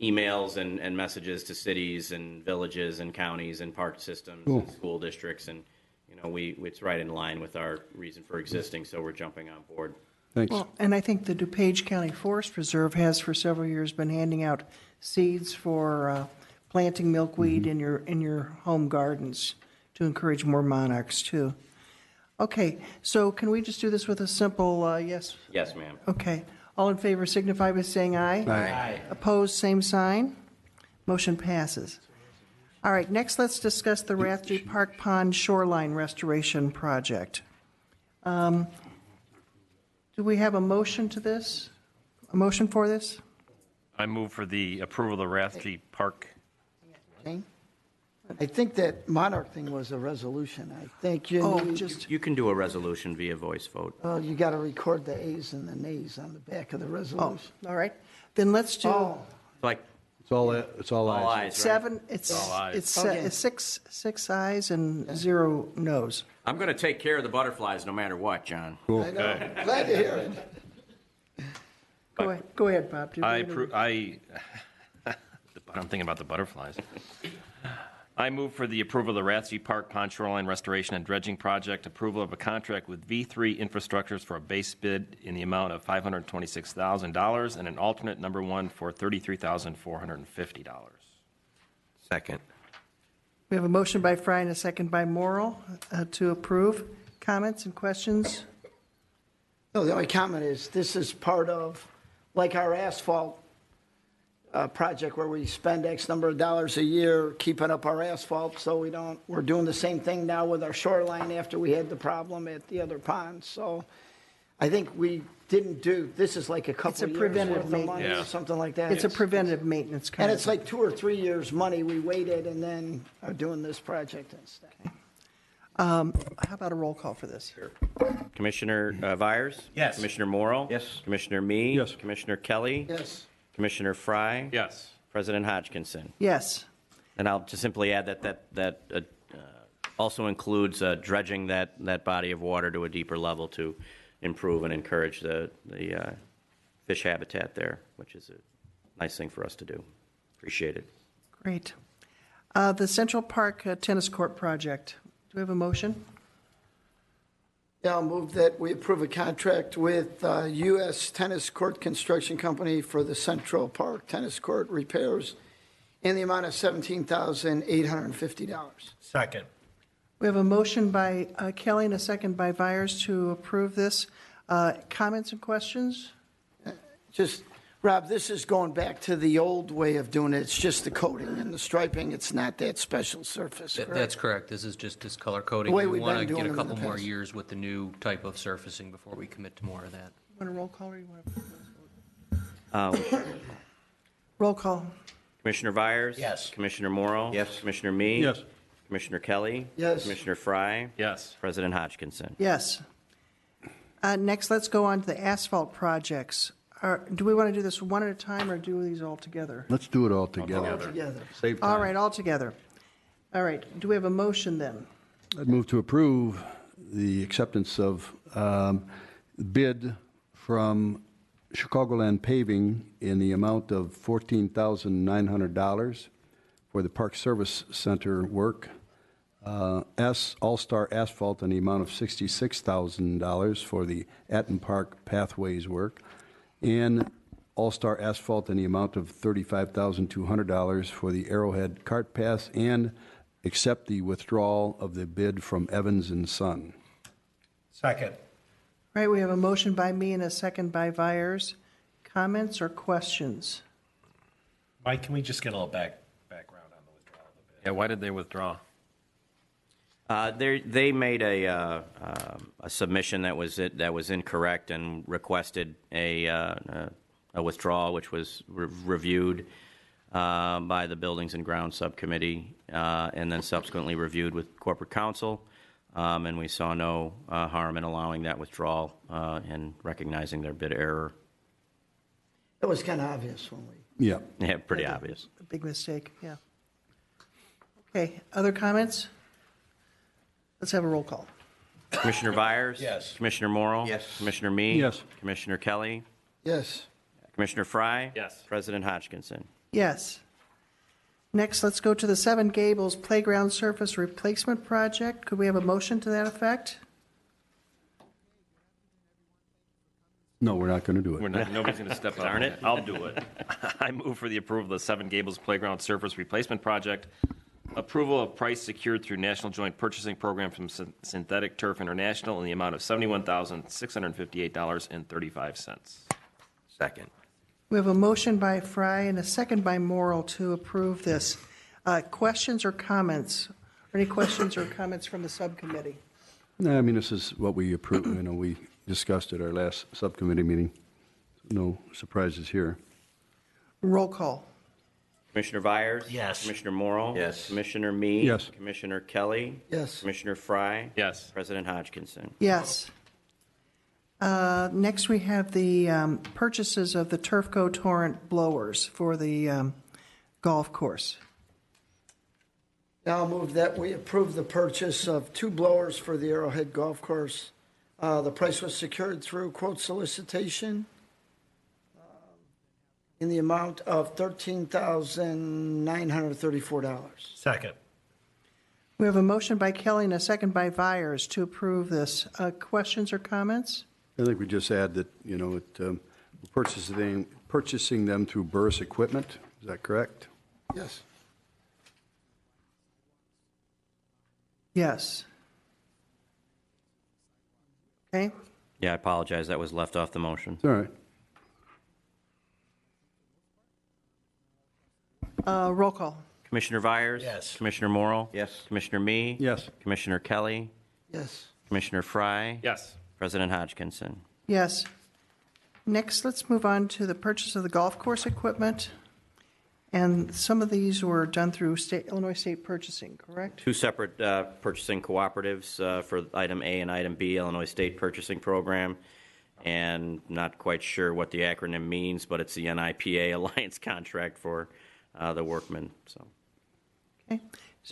S3: emails and messages to cities and villages and counties and park systems and school districts, and it's right in line with our reason for existing, so we're jumping on board.
S1: Thanks.
S2: Well, and I think the DuPage County Forest Reserve has for several years been handing out seeds for planting milkweed in your home gardens to encourage more monarchs too. Okay, so can we just do this with a simple yes?
S3: Yes, ma'am.
S2: Okay. All in favor signify by saying aye.
S1: Aye.
S2: Opposed, same sign. Motion passes. All right, next let's discuss the Raftery Park Pond Shoreline Restoration Project. Do we have a motion to this? A motion for this?
S10: I move for the approval of the Raftery Park.
S8: Okay. I think that Monarch thing was a resolution. I think you need,
S3: You can do a resolution via voice vote.
S8: you got to record the A's and the nays on the back of the
S2: Oh,
S8: resolution.
S2: all right. Then let's do
S3: Like
S1: It's all
S3: all
S1: ayes.
S3: eyes, right?
S2: seven. It's
S8: Okay.
S2: it's six ayes and 0 noes.
S3: I'm going to take care of the butterflies no matter what, John.
S8: I know. Glad to hear it.
S2: Go ahead, Bob.
S10: I'm thinking about the butterflies. I move for the approval of the Raftery Park Pond Shoreline Restoration and Dredging Project, approval of a contract with V3 Infrastructures for a base bid in the amount of $526,000 and an alternate number 1 for $33,450.
S9: Second.
S2: We have a motion by Fry and a second by Morrill to approve. Comments and questions?
S8: No, the only comment is, this is part of, like our asphalt project where we spend X number of dollars a year keeping up our asphalt, so we're doing the same thing now with our shoreline after we had the problem at the other pond. So I think we didn't do, this is like a couple
S2: It's a
S8: of years
S2: preventative
S8: worth of money or
S10: maintenance.
S8: something like that.
S2: It's a preventative maintenance kind
S8: And
S2: of
S8: it's like 2 or 3 years' money we waited and then are doing this project instead.
S2: How about a roll call for this?
S3: Commissioner Vyers?
S9: Yes.
S3: Commissioner Morrow?
S9: Yes.
S3: Commissioner Mee?
S1: Yes.
S3: Commissioner Kelly?
S8: Yes.
S3: Commissioner Fry?
S10: Yes.
S3: President Hodgkinson?
S2: Yes.
S3: And I'll just simply add that also includes dredging that body of water to a deeper level to improve and encourage the fish habitat there, which is a nice thing for us to do. Appreciate it.
S2: Great. The Central Park Tennis Court Project. Do we have a motion?
S8: Yeah, I'll move that we approve a contract with U.S. Tennis Court Construction Company for the Central Park Tennis Court repairs in the amount of $17,850.
S9: Second.
S2: We have a motion by Kelly and a second by Vyers to approve this. Comments and questions?
S8: Just, Rob, this is going back to the old way of doing it. It's just the coating and the striping. It's not that special surface, correct?
S11: That's correct. This is just this color coding.
S8: The way
S11: We
S8: we've
S11: want
S8: been
S11: to
S8: doing
S11: get a
S8: them in the
S11: couple more
S8: past.
S11: years with the new type of surfacing before we commit to more of that.
S2: Want a roll call or you want to? Roll call.
S3: Commissioner Vyers?
S9: Yes.
S3: Commissioner Morrow?
S9: Yes.
S3: Commissioner Mee?
S1: Yes.
S3: Commissioner Kelly?
S8: Yes.
S3: Commissioner Fry?
S10: Yes.
S3: President Hodgkinson?
S2: Yes. Next, let's go on to the asphalt projects. Do we want to do this one at a time or do these all together?
S1: Let's do it all together.
S8: Together.
S1: Save time.
S2: All right, all together. All right, do we have a motion then?
S1: I'd move to approve the acceptance of bid from Chicagoland Paving in the amount of $14,900 for the Park Service Center work. All-Star Asphalt in the amount of $66,000 for the Atten Park Pathways work, and All-Star Asphalt in the amount of $35,200 for the Arrowhead Cart Path, and accept the withdrawal of the bid from Evans and Son.
S9: Second.
S2: All right, we have a motion by me and a second by Vyers. Comments or questions?
S12: Mike, can we just get a little background on the withdrawal of the bid?
S10: Yeah, why did they withdraw?
S3: They made a submission that was incorrect and requested a withdrawal, which was reviewed by the Buildings and Grounds Subcommittee, and then subsequently reviewed with Corporate Counsel, and we saw no harm in allowing that withdrawal and recognizing their bid error.
S8: It was kind of obvious when we.
S1: Yeah.
S3: Yeah, pretty obvious.
S2: A big mistake, yeah. Okay, other comments? Let's have a roll call.
S3: Commissioner Vyers?
S9: Yes.
S3: Commissioner Morrow?
S9: Yes.
S3: Commissioner Mee?
S1: Yes.
S3: Commissioner Kelly?
S8: Yes.
S3: Commissioner Fry?
S10: Yes.
S3: President Hodgkinson?
S2: Yes. Next, let's go to the 7 Gables Playground Surface Replacement Project. Could we have a motion to that effect?
S1: No, we're not going to do it.
S10: Nobody's going to step up.
S3: Darn it.
S10: I'll do it. I move for the approval of the 7 Gables Playground Surface Replacement Project. Approval of price secured through National Joint Purchasing Program from Synthetic Turf International in the amount of $71,658.35.
S9: Second.
S2: We have a motion by Fry and a second by Morrill to approve this. Questions or comments? Or any questions or comments from the subcommittee?
S1: No, I mean, this is what we approved, we discussed at our last subcommittee meeting. No surprises here.
S2: Roll call.
S3: Commissioner Vyers?
S12: Yes.
S3: Commissioner Morrow?
S9: Yes.
S3: Commissioner Mee?
S1: Yes.
S3: Commissioner Kelly?
S8: Yes.
S3: Commissioner Fry?
S10: Yes.
S3: President Hodgkinson?
S2: Yes. Next, we have the purchases of the Turfco Torrent blowers for the golf course.
S8: Now I'll move that we approve the purchase of 2 blowers for the Arrowhead Golf Course. The price was secured through quote solicitation in the amount of $13,934.
S12: Second.
S2: We have a motion by Kelly and a second by Vyers to approve this. Questions or comments?
S1: I think we just add that, we're purchasing them through Burris Equipment. Is that correct?
S8: Yes.
S2: Yes. Okay,
S3: Yeah, I apologize. That was left off the motion.
S1: It's all right.
S2: roll call.
S3: Commissioner Vyers?
S12: Yes.
S3: Commissioner Morrill?
S9: Yes.
S3: Commissioner Me?
S1: Yes.
S3: Commissioner Kelly?
S8: Yes.
S3: Commissioner Fry?
S10: Yes.
S3: President Hodgkinson?
S2: Yes. Next, let's move on to the purchase of the golf course equipment. And some of these were done through Illinois State Purchasing, correct?
S3: Two separate purchasing cooperatives for item A and item B, Illinois State Purchasing Program. And not quite sure what the acronym means, but it's the NIPA Alliance contract for the workmen. So
S2: Okay.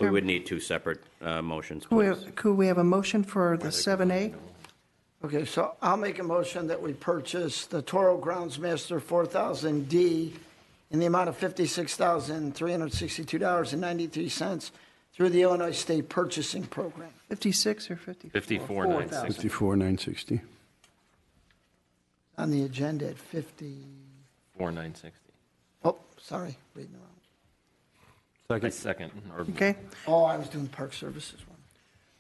S3: we would need two separate motions,
S2: Could we
S3: please.
S2: have- could we have a motion for the 7A?
S8: Okay, so I'll make a motion that we purchase the Toro Groundsmaster 4000D in the amount of $56,362.93 through the Illinois State Purchasing Program.
S2: 56 or 54?
S10: 54,960.
S1: 54,960.
S8: On the agenda at 50,
S10: 4,960.
S8: oh, sorry, reading the wrong.
S10: I
S1: Second.
S10: second. Or
S2: Okay.
S8: Oh, I was doing Park Services one.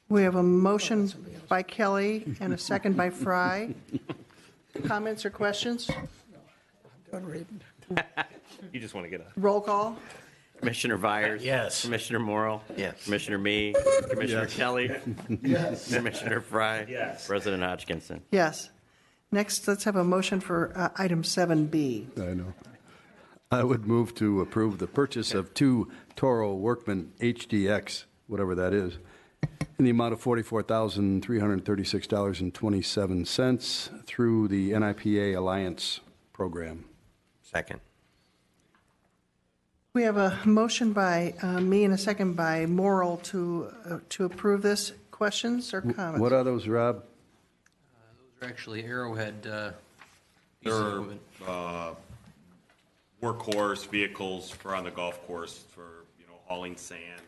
S2: We have a motion by Kelly and a second by Fry. Comments or questions?
S8: Done reading.
S10: you just want to get a.
S2: Roll call.
S3: Commissioner Vyers?
S12: Yes.
S3: Commissioner Morrill?
S9: Yes.
S3: Commissioner Me? Commissioner Kelly?
S8: Yes.
S3: Commissioner Fry?
S12: Yes.
S3: President Hodgkinson?
S2: Yes. Next, let's have a motion for item 7B.
S1: I know. I would move to approve the purchase of two Toro Workman HDX, whatever that is, in the amount of $44,336.27 through the NIPA Alliance program.
S9: Second.
S2: We have a motion by me and a second by Morrill to approve this. Questions or comments?
S1: What are those, Rob?
S11: Those are actually Arrowhead pieces of
S13: They're
S11: equipment.
S13: workhorse vehicles for on the golf course for, hauling sand.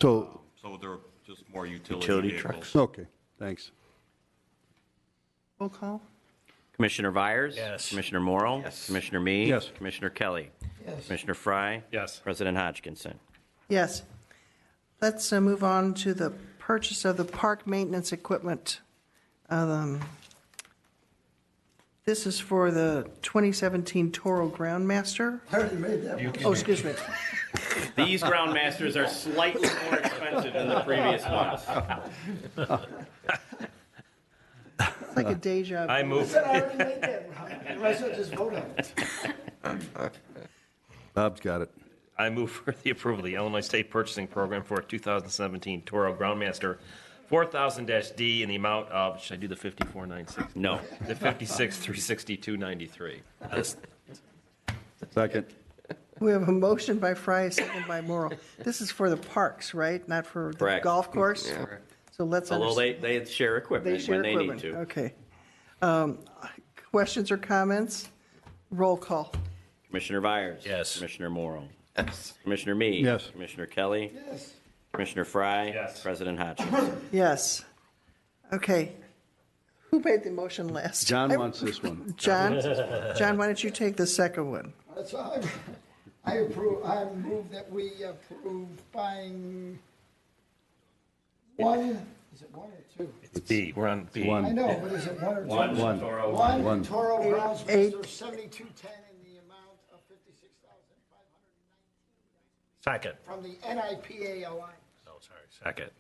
S1: So,
S13: So they're just more utility
S9: Utility
S13: vehicles.
S9: trucks.
S1: okay, thanks.
S2: Roll call.
S3: Commissioner Vyers?
S12: Yes.
S3: Commissioner Morrill?
S9: Yes.
S3: Commissioner Me?
S1: Yes.
S3: Commissioner Kelly?
S8: Yes.
S3: Commissioner Fry?
S10: Yes.
S3: President Hodgkinson?
S2: Yes. Let's move on to the purchase of the park maintenance equipment. This is for the 2017 Toro Groundmaster.
S8: I already made that one.
S2: Oh, excuse me.
S3: These Groundmasters are slightly more expensive than the previous ones.
S2: It's like a deja vu.
S10: I move.
S8: I already made that, Rob. You might as well just vote on it.
S1: Bob's got it.
S10: I move for the approval of the Illinois State Purchasing Program for 2017 Toro Groundmaster 4000-D in the amount of, should I do the 54,960?
S3: No.
S10: The 56,362.93.
S1: Second.
S2: We have a motion by Fry, a second by Morrill. This is for the parks, right? Not for the
S3: Correct.
S2: golf course? So let's
S3: Although
S2: understand.
S3: they share
S2: They
S3: equipment
S2: share
S3: when they
S2: equipment.
S3: need to.
S2: Okay. Questions or comments? Roll call.
S3: Commissioner Vyers?
S12: Yes.
S3: Commissioner Morrill?
S9: Yes.
S3: Commissioner Me?
S1: Yes.
S3: Commissioner Kelly?
S8: Yes.
S3: Commissioner Fry?
S10: Yes.
S3: President Hodgkinson?
S2: Yes. Okay. Who made the motion last?
S1: John
S2: time?
S1: wants this one.
S2: John? John, why don't you take the second one?
S8: That's all. I move that we approve buying one, is it one or two?
S10: It's B. We're on B.
S8: I
S1: One.
S8: know, but is it one or two?
S3: One.
S1: One.
S8: One
S1: One.
S8: Toro
S2: Eight.
S8: Groundsmaster 7210 in the amount of $56,519
S12: Second.
S8: from the NIPA Alliance.
S12: Oh, sorry, second.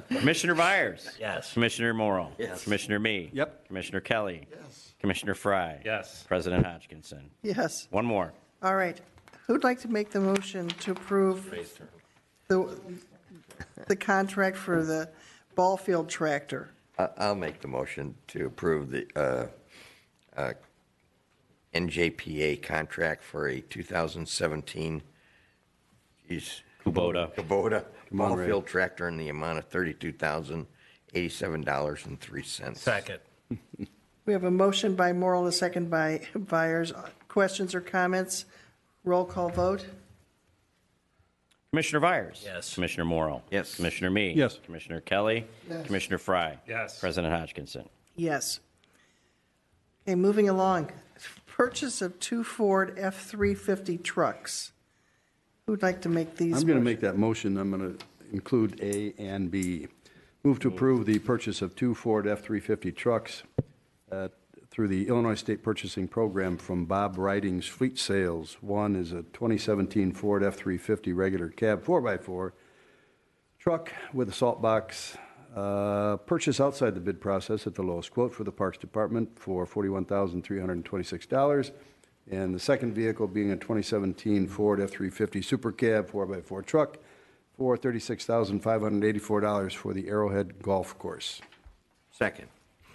S3: Commissioner Vyers?
S12: Yes.
S3: Commissioner Morrill?
S9: Yes.
S3: Commissioner Me?
S1: Yep.
S3: Commissioner Kelly?
S8: Yes.
S3: Commissioner Fry?
S10: Yes.
S3: President Hodgkinson?
S2: Yes.
S3: One more.
S2: All right. Who'd like to make the motion to approve
S10: Ray's turn.
S2: the contract for the ball field tractor?
S9: I'll make the motion to approve the NJPA contract for a 2017 Kubota ball
S1: Ray.
S9: field tractor in the amount of $32,087.03.
S12: Second.
S2: We have a motion by Morrill, a second by Byers. Questions or comments? Roll call vote.
S3: Commissioner Vyers?
S12: Yes.
S3: Commissioner Morrill?
S9: Yes.
S3: Commissioner Me?
S1: Yes.
S3: Commissioner Kelly?
S8: Yes.
S3: Commissioner Fry?
S10: Yes.
S3: President Hodgkinson?
S2: Yes. Okay, moving along. Purchase of two Ford F-350 trucks. Who'd like to make these?
S1: I'm going to
S2: motions?
S1: make that motion. I'm going to include A and B. Move to approve the purchase of 2 Ford F-350 trucks through the Illinois State Purchasing Program from Bob Riding's Fleet Sales. One is a 2017 Ford F-350 regular cab 4x4 truck with a salt box. Purchase outside the bid process at the lowest quote for the Parks Department for $41,326. And the second vehicle being a 2017 Ford F-350 Super Cab 4x4 truck for $36,584 for the Arrowhead Golf Course.
S9: Second.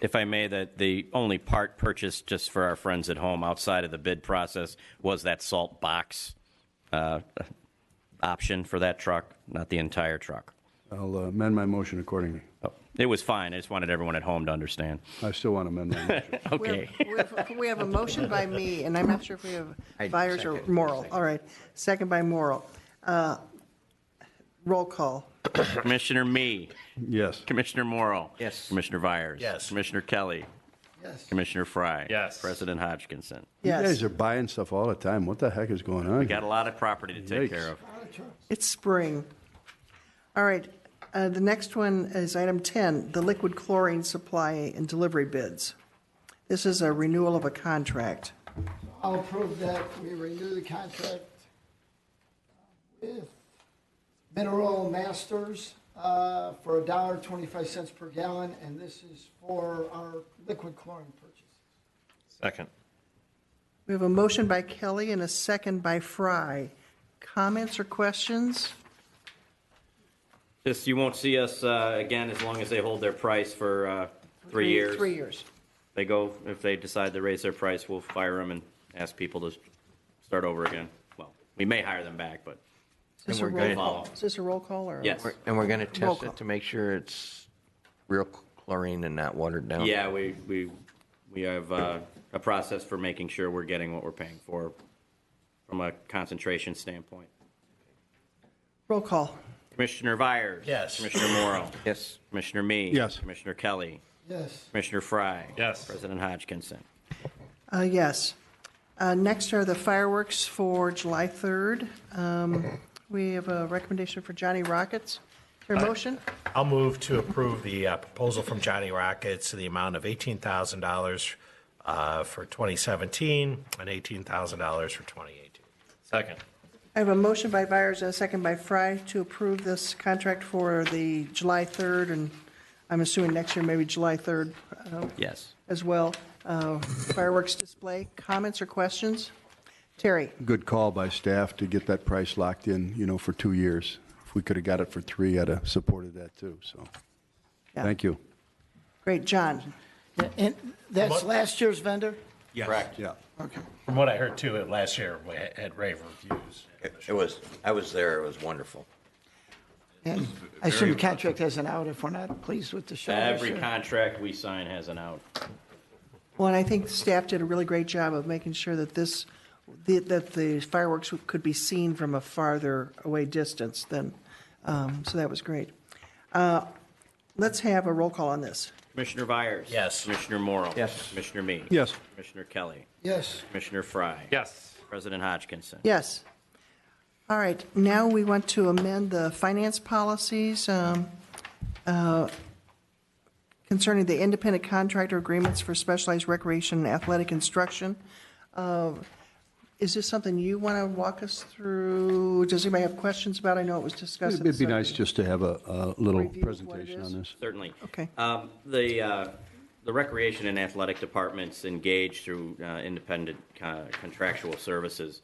S3: If I may, the only part purchased just for our friends at home outside of the bid process was that salt box option for that truck, not the entire truck.
S1: I'll amend my motion accordingly.
S3: Oh, it was fine. I just wanted everyone at home to understand.
S1: I still want to amend my motion.
S3: Okay.
S2: We have a motion by me, and I'm not sure if we have Byers or Morrill. All right, second by Morrill. Roll call.
S3: Commissioner Me.
S1: Yes.
S3: Commissioner Morrill.
S9: Yes.
S3: Commissioner Byers.
S12: Yes.
S3: Commissioner Kelly.
S8: Yes.
S3: Commissioner Fry.
S12: Yes.
S3: President Hodgkinson.
S2: Yes.
S1: You guys are buying stuff all the time. What the heck is going on?
S3: We got a lot of property to take
S1: Yikes.
S3: care of.
S2: It's spring. All right, the next one is item 10, the liquid chlorine supply and delivery bids. This is a renewal of a contract.
S8: I'll approve that we renew the contract with Mineral Masters for $1.25 per gallon, and this is for our liquid chlorine purchase.
S12: Second.
S2: We have a motion by Kelly and a second by Fry. Comments or questions?
S3: Just, you won't see us again as long as they hold their price for 3 years.
S2: 3 years.
S3: If they decide to raise their price, we'll fire them and ask people to start over again. Well, we may hire them back, but
S2: Is this a
S9: we're
S2: roll
S9: going-
S2: call? Is this a roll call or?
S3: yes.
S9: And we're going to
S2: Roll
S9: test
S2: call.
S9: it to make sure it's real chlorine and not watered down.
S3: Yeah, we have a process for making sure we're getting what we're paying for from a concentration standpoint.
S2: Roll call.
S3: Commissioner Byers.
S12: Yes.
S3: Commissioner Morrow.
S9: Yes.
S3: Commissioner Me.
S1: Yes.
S3: Commissioner Kelly.
S8: Yes.
S3: Commissioner Fry.
S12: Yes.
S3: President Hodgkinson.
S2: Yes. Next are the fireworks for July 3rd. We have a recommendation for Johnny Rockets. Is there a motion?
S12: I'll move to approve the proposal from Johnny Rockets to the amount of $18,000 for 2017 and $18,000 for 2018. Second.
S2: I have a motion by Byers and a second by Fry to approve this contract for the July 3rd, and I'm assuming next year maybe July 3rd
S3: Yes.
S2: as well. Fireworks display. Comments or questions? Terry?
S1: Good call by staff to get that price locked in, for 2 years. If we could have got it for 3, I'd have supported that too, so.
S2: Yeah.
S1: Thank you.
S2: Great. John?
S8: And that's last year's vendor?
S12: Yes.
S3: Correct.
S1: Yeah.
S8: Okay.
S12: From what I heard too, last year we had rave reviews.
S9: I was there. It was wonderful.
S8: And I assume the contract has an out if we're not pleased with the show. this
S3: Every
S8: year.
S3: contract we sign has an out.
S2: Well, and I think staff did a really great job of making sure that that the fireworks could be seen from a farther away distance than, so that was great. Let's have a roll call on this.
S3: Commissioner Byers.
S12: Yes.
S3: Commissioner Morrow.
S9: Yes.
S3: Commissioner Me.
S1: Yes.
S3: Commissioner Kelly.
S8: Yes.
S3: Commissioner Fry.
S12: Yes.
S3: President Hodgkinson.
S2: Yes. All right, now we want to amend the finance policies concerning the independent contractor agreements for specialized recreation and athletic instruction. Is this something you want to walk us through? Does anybody have questions about it? I know it was discussed.
S1: It'd be nice just to have a little
S2: Review of what it
S1: presentation
S2: is.
S1: on this.
S3: Certainly.
S2: Okay.
S3: The recreation and athletic departments engage through independent contractual services,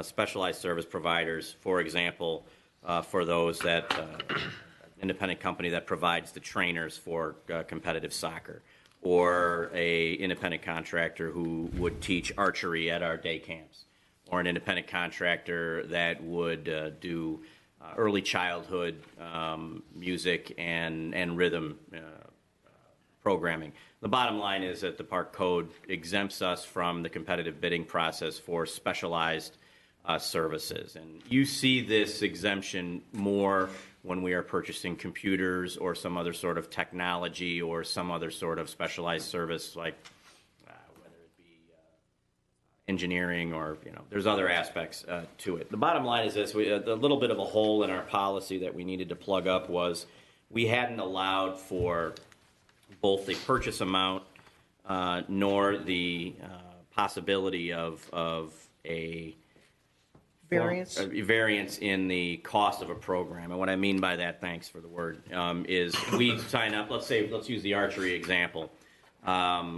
S3: specialized service providers. For example, for those that independent company that provides the trainers for competitive soccer, or a independent contractor who would teach archery at our day camps, or an independent contractor that would do early childhood music and rhythm programming. The bottom line is that the park code exempts us from the competitive bidding process for specialized services. And you see this exemption more when we are purchasing computers or some other sort of technology or some other sort of specialized service, like whether it be engineering or, there's other aspects to it. The bottom line is this, the little bit of a hole in our policy that we needed to plug up was we hadn't allowed for both the purchase amount nor the possibility of a
S2: Variance?
S3: variance in the cost of a program. And what I mean by that, thanks for the word, is we sign up, let's use the archery example. Last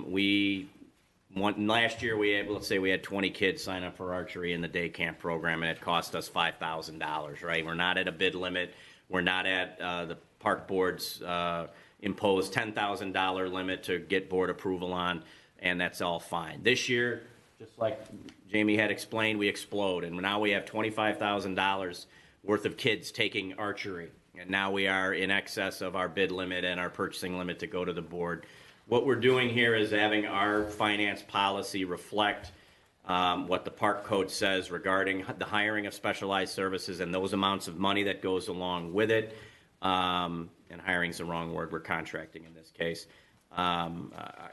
S3: year, let's say we had 20 kids sign up for archery in the day camp program, and it cost us $5,000, right? We're not at a bid limit. We're not at the park board's imposed $10,000 limit to get board approval on, and that's all fine. This year, just like Jamie had explained, we explode, and now we have $25,000 worth of kids taking archery, and now we are in excess of our bid limit and our purchasing limit to go to the board. What we're doing here is having our finance policy reflect what the park code says regarding the hiring of specialized services and those amounts of money that goes along with it. And hiring is the wrong word, we're contracting in this case.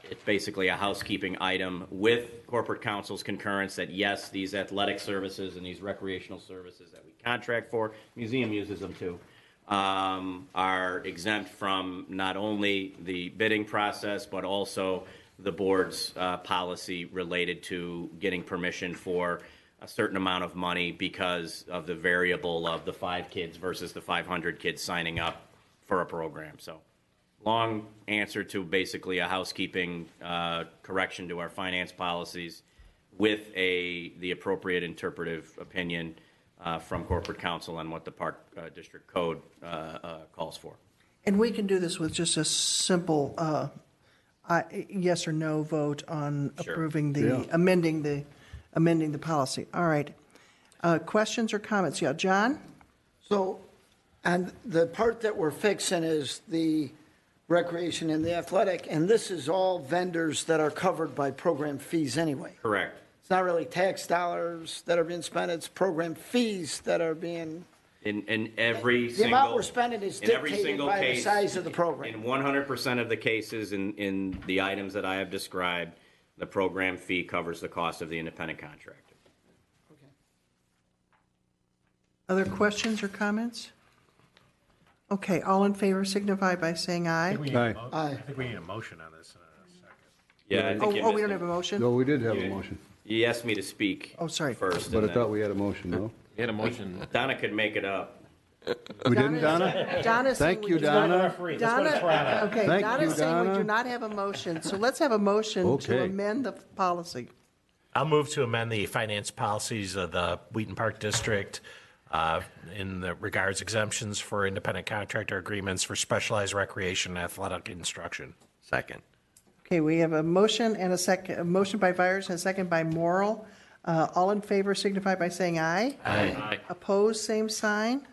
S3: It's basically a housekeeping item with corporate counsel's concurrence that yes, these athletic services and these recreational services that we contract for, museum uses them too, are exempt from not only the bidding process but also the board's policy related to getting permission for a certain amount of money because of the variable of the 5 kids versus the 500 kids signing up for a program. So long answer to basically a housekeeping correction to our finance policies with the appropriate interpretive opinion from corporate counsel on what the park district code calls for.
S2: And we can do this with just a simple yes or no vote on approving amending the policy. All right. Questions or comments? Yeah, John?
S8: So, and the part that we're fixing is the recreation and the athletic, and this is all vendors that are covered by program fees anyway.
S3: Correct.
S8: It's not really tax dollars that are being spent, it's program fees that are being...
S3: In every
S8: the
S3: single...
S8: amount we're spending is dictated by the size of the program.
S3: In 100% of the cases in the items that I have described, the program fee covers the cost of the independent contractor.
S8: Okay.
S2: Other questions or comments? Okay, all in favor signify by saying aye.
S12: I think we need a motion on this in a second.
S3: Yeah, I think you
S2: We don't have a motion?
S1: No, we did have a motion,
S3: You asked me to speak
S2: sorry.
S3: first.
S1: but
S3: and
S1: I thought we had a motion, no?
S10: We had a motion.
S3: Donna could make it up.
S1: We didn't, Donna?
S2: Donna's saying
S1: Thank
S2: we
S1: you,
S2: do not-
S1: Donna.
S2: Okay,
S1: Thank
S2: Donna's
S1: you,
S2: saying we
S1: Donna.
S2: do not have a motion, so let's have a motion to
S1: Okay.
S2: amend the policy.
S12: I'll move to amend the finance policies of the Wheaton Park District in the regards exemptions for independent contractor agreements for specialized recreation and athletic instruction.
S9: Second.
S2: Okay, we have a motion and a motion by Vyers and a second by Morrill. All in favor signify by saying aye.
S10: Aye.
S2: Opposed, same sign.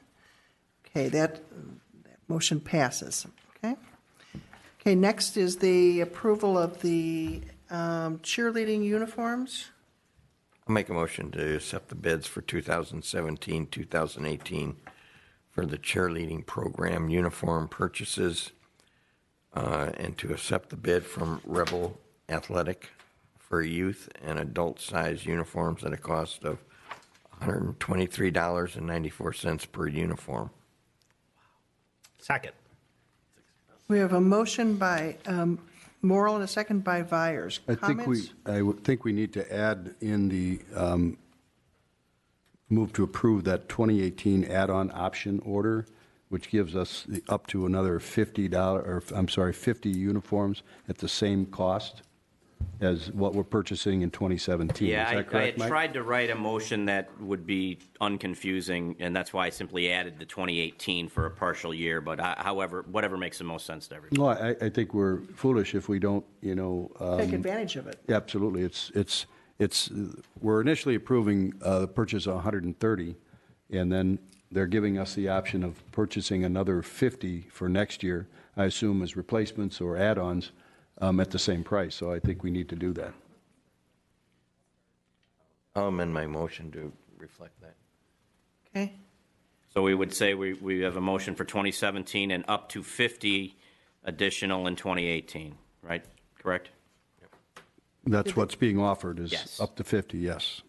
S2: Okay, that motion passes. Okay, next is the approval of the cheerleading uniforms.
S9: I'll make a motion to accept the bids for 2017, 2018 for the cheerleading program uniform purchases and to accept the bid from Rebel Athletic for youth and adult size uniforms at a cost of $123.94 per uniform.
S12: Second.
S2: We have a motion by Morrill and a second by Vyers. Comments?
S1: I would think we need to add in the move to approve that 2018 add-on option order, which gives us up to another $50, 50 uniforms at the same cost as what we're purchasing in 2017.
S3: Yeah,
S1: Is that
S3: I
S1: correct,
S3: had
S1: Mike?
S3: tried to write a motion that would be unconfusing, and that's why I simply added the 2018 for a partial year, but however, whatever makes the most sense to everybody.
S1: No, I think we're foolish if we don't,
S2: Take advantage of it.
S1: Absolutely. We're initially approving the purchase of 130, and then they're giving us the option of purchasing another 50 for next year, I assume as replacements or add-ons at the same price. So I think we need to do that.
S9: I'll amend my motion to reflect that.
S2: Okay.
S3: So we would say we have a motion for 2017 and up to 50 additional in 2018, right? Correct?
S1: That's what's being offered is
S3: Yes.
S1: up to 50, yes.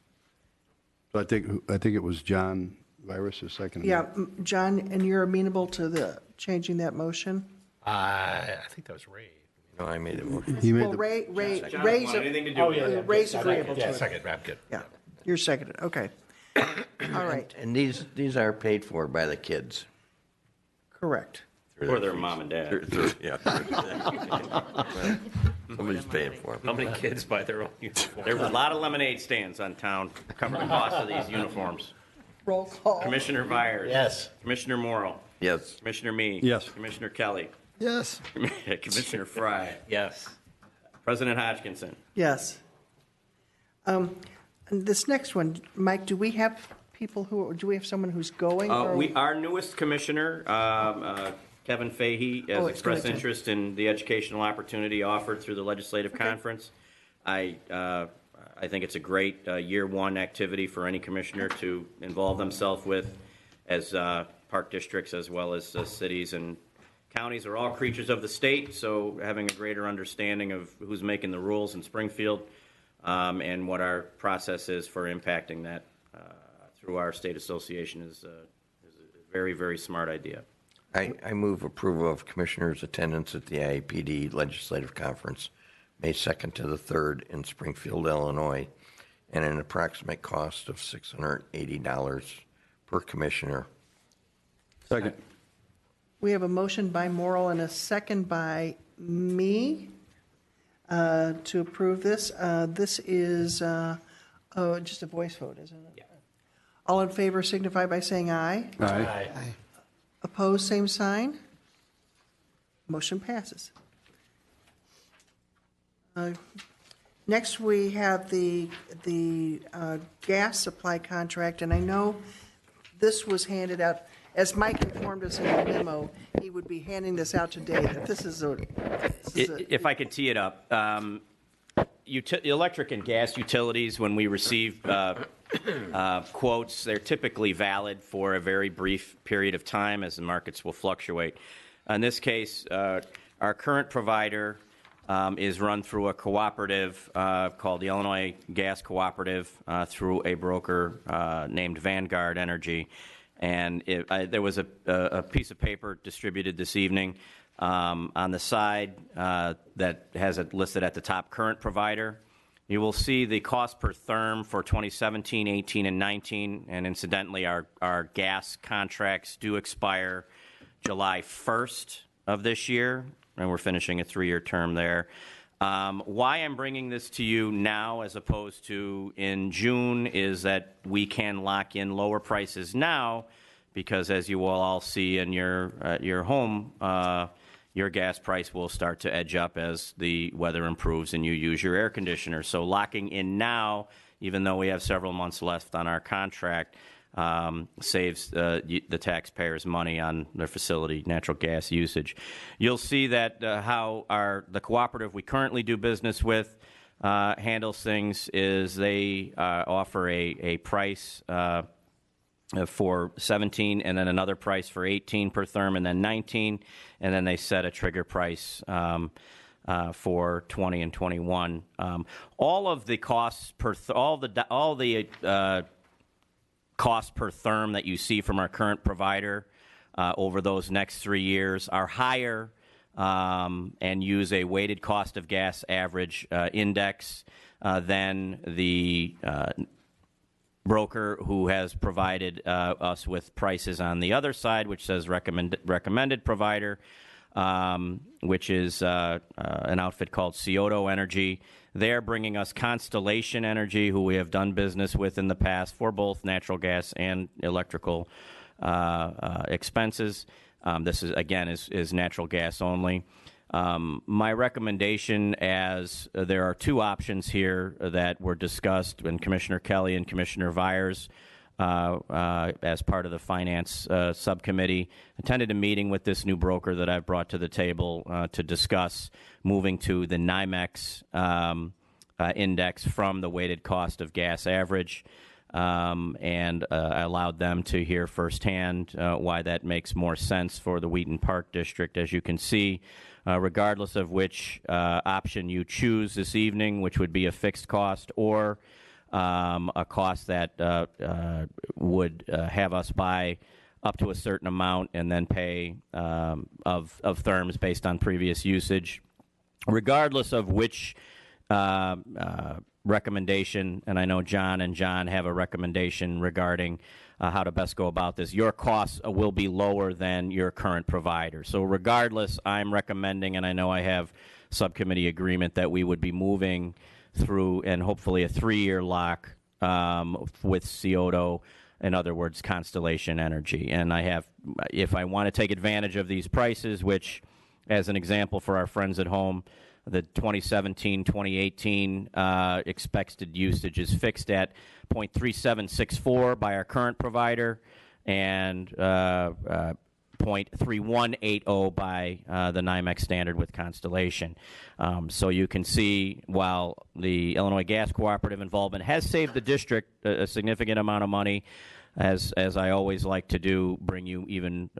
S1: So I think it was John Virus who seconded
S2: Yeah,
S1: that.
S2: John, and you're amenable to the changing that motion?
S12: I think that was Ray.
S9: No, I made a motion.
S1: He made
S2: Well,
S1: the,
S2: Ray's
S3: anything to do with it.
S2: Ray's agreeable
S12: Yeah,
S2: to it.
S12: second, I'm good.
S2: Yeah, you're seconded, okay. All right,
S9: And these are paid for by the kids.
S2: correct.
S3: Or their mom and dad.
S9: Yeah. Somebody's paying for
S10: How
S9: them.
S10: many kids buy their own uniform?
S3: There's a lot of lemonade stands on town to cover the cost of these uniforms.
S2: Roll call.
S3: Commissioner Byers.
S12: Yes.
S3: Commissioner Morrow.
S9: Yes.
S3: Commissioner Me.
S1: Yes.
S3: Commissioner Kelly.
S8: Yes.
S3: Commissioner Fry.
S10: Yes.
S3: President Hodgkinson.
S2: Yes. And this next one, Mike, do we have someone who's going? or-
S3: Our newest commissioner, Kevin Fahey, has
S2: Oh, it's
S3: expressed
S2: going to-
S3: interest in the educational opportunity offered through the legislative conference. I think it's a great year one activity for any commissioner to involve themselves with, as park districts as well as cities and counties are all creatures of the state, so having a greater understanding of who's making the rules in Springfield and what our process is for impacting that through our state association is a very, very smart idea.
S9: I move approval of commissioners' attendance at the IAPD Legislative Conference, May 2nd to the 3rd in Springfield, Illinois, and an approximate cost of $680 per commissioner.
S1: second.
S2: We have a motion by Morrill and a second by me to approve this. This is just a voice vote, isn't it?
S3: Yeah.
S2: All in favor signify by saying aye.
S1: Aye.
S2: Opposed, same sign. Motion passes. Next, we have the gas supply contract, and I know this was handed out, as Mike informed us in the memo, he would be handing this out today, that this is a...
S3: If I could tee it up, electric and gas utilities, when we receive quotes, they're typically valid for a very brief period of time as the markets will fluctuate. In this case, our current provider is run through a cooperative called the Illinois Gas Cooperative through a broker named Vanguard Energy. And there was a piece of paper distributed this evening on the side that has it listed at the top, current provider. You will see the cost per therm for 2017, 18, and 19. And incidentally, our gas contracts do expire July 1st of this year, and we're finishing a 3-year term there. Why I'm bringing this to you now as opposed to in June is that we can lock in lower prices now because, as you will all see in your home, your gas price will start to edge up as the weather improves and you use your air conditioner. So locking in now, even though we have several months left on our contract, saves the taxpayers money on their facility natural gas usage. You'll see that how the cooperative we currently do business with handles things is they offer a price for 17 and then another price for 18 per therm and then 19, and then they set a trigger price for 20 and 21. All of the costs per cost per therm that you see from our current provider over those next 3 years are higher and use a weighted cost of gas average index than the broker who has provided us with prices on the other side, which says recommended provider, which is an outfit called Scioto Energy. They're bringing us Constellation Energy, who we have done business with in the past for both natural gas and electrical expenses. This is, again, is natural gas only. My recommendation, as there are two options here that were discussed when Commissioner Kelly and Commissioner Vyers, as part of the Finance Subcommittee, attended a meeting with this new broker that I've brought to the table to discuss moving to the NYMEX index from the weighted cost of gas average. and I allowed them to hear firsthand why that makes more sense for the Wheaton Park District. As you can see, regardless of which option you choose this evening, which would be a fixed cost or a cost that would have us buy up to a certain amount and then pay of therms based on previous usage. Regardless of which recommendation, and I know John and John have a recommendation regarding how to best go about this, your costs will be lower than your current provider. So regardless, I'm recommending, and I know I have subcommittee agreement, that we would be moving through and hopefully a 3-year lock with Scioto, in other words, Constellation Energy. And I have, if I want to take advantage of these prices, which, as an example for our friends at home, the 2017-2018 expected usage is fixed at 0.3764 by our current provider and 0.3180 by the NYMEX standard with Constellation. So you can see, while the Illinois Gas Cooperative involvement has saved the district a significant amount of money, as I always like to do, bring you even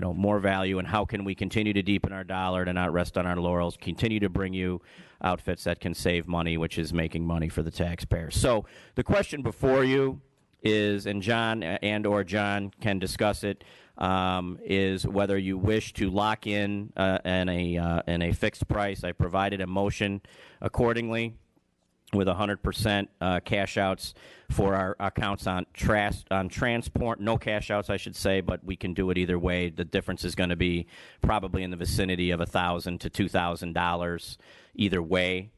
S3: more value, and how can we continue to deepen our dollar, to not rest on our laurels, continue to bring you outfits that can save money, which is making money for the taxpayer. So the question before you is, and John and/or John can discuss it, is whether you wish to lock in a fixed price. I provided a motion accordingly, with 100% cash outs for our accounts on transport. No cash outs, I should say, but we can do it either way. The difference is going to be probably in the vicinity of $1,000 to $2,000 either way.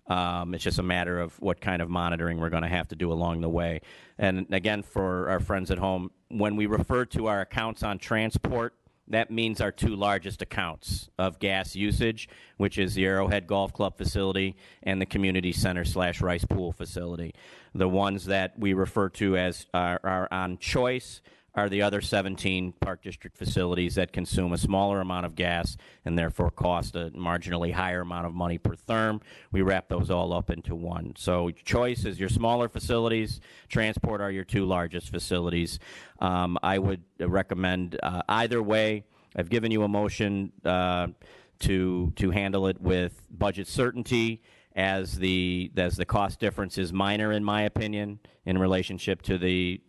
S3: It's just a matter of what kind of monitoring we're going to have to do along the way. And again, for our friends at home, when we refer to our accounts on transport, that means our two largest accounts of gas usage, which is the Arrowhead Golf Club facility and the Community Center / Rice Pool facility. The ones that we refer to as are on choice are the other 17 Park District facilities that consume a smaller amount of gas and therefore cost a marginally higher amount of money per therm. We wrap those all up into one. So choice is your smaller facilities. Transport are your two largest facilities. I would recommend either way. I've given you a motion to handle it with budget certainty, as the cost difference is minor, in my opinion, in relationship to the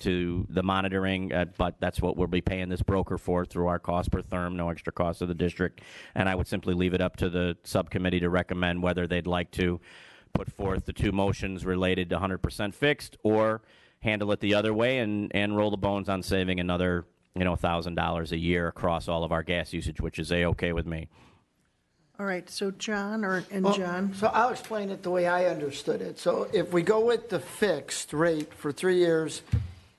S3: monitoring, but that's what we'll be paying this broker for through our cost per therm, no extra cost to the district. And I would simply leave it up to the subcommittee to recommend whether they'd like to put forth the two motions related to 100% fixed, or handle it the other way and roll the bones on saving another $1,000 a year across all of our gas usage, which is A-okay with me.
S2: All right, so John John.
S8: So I'll explain it the way I understood it. So if we go with the fixed rate for 3 years,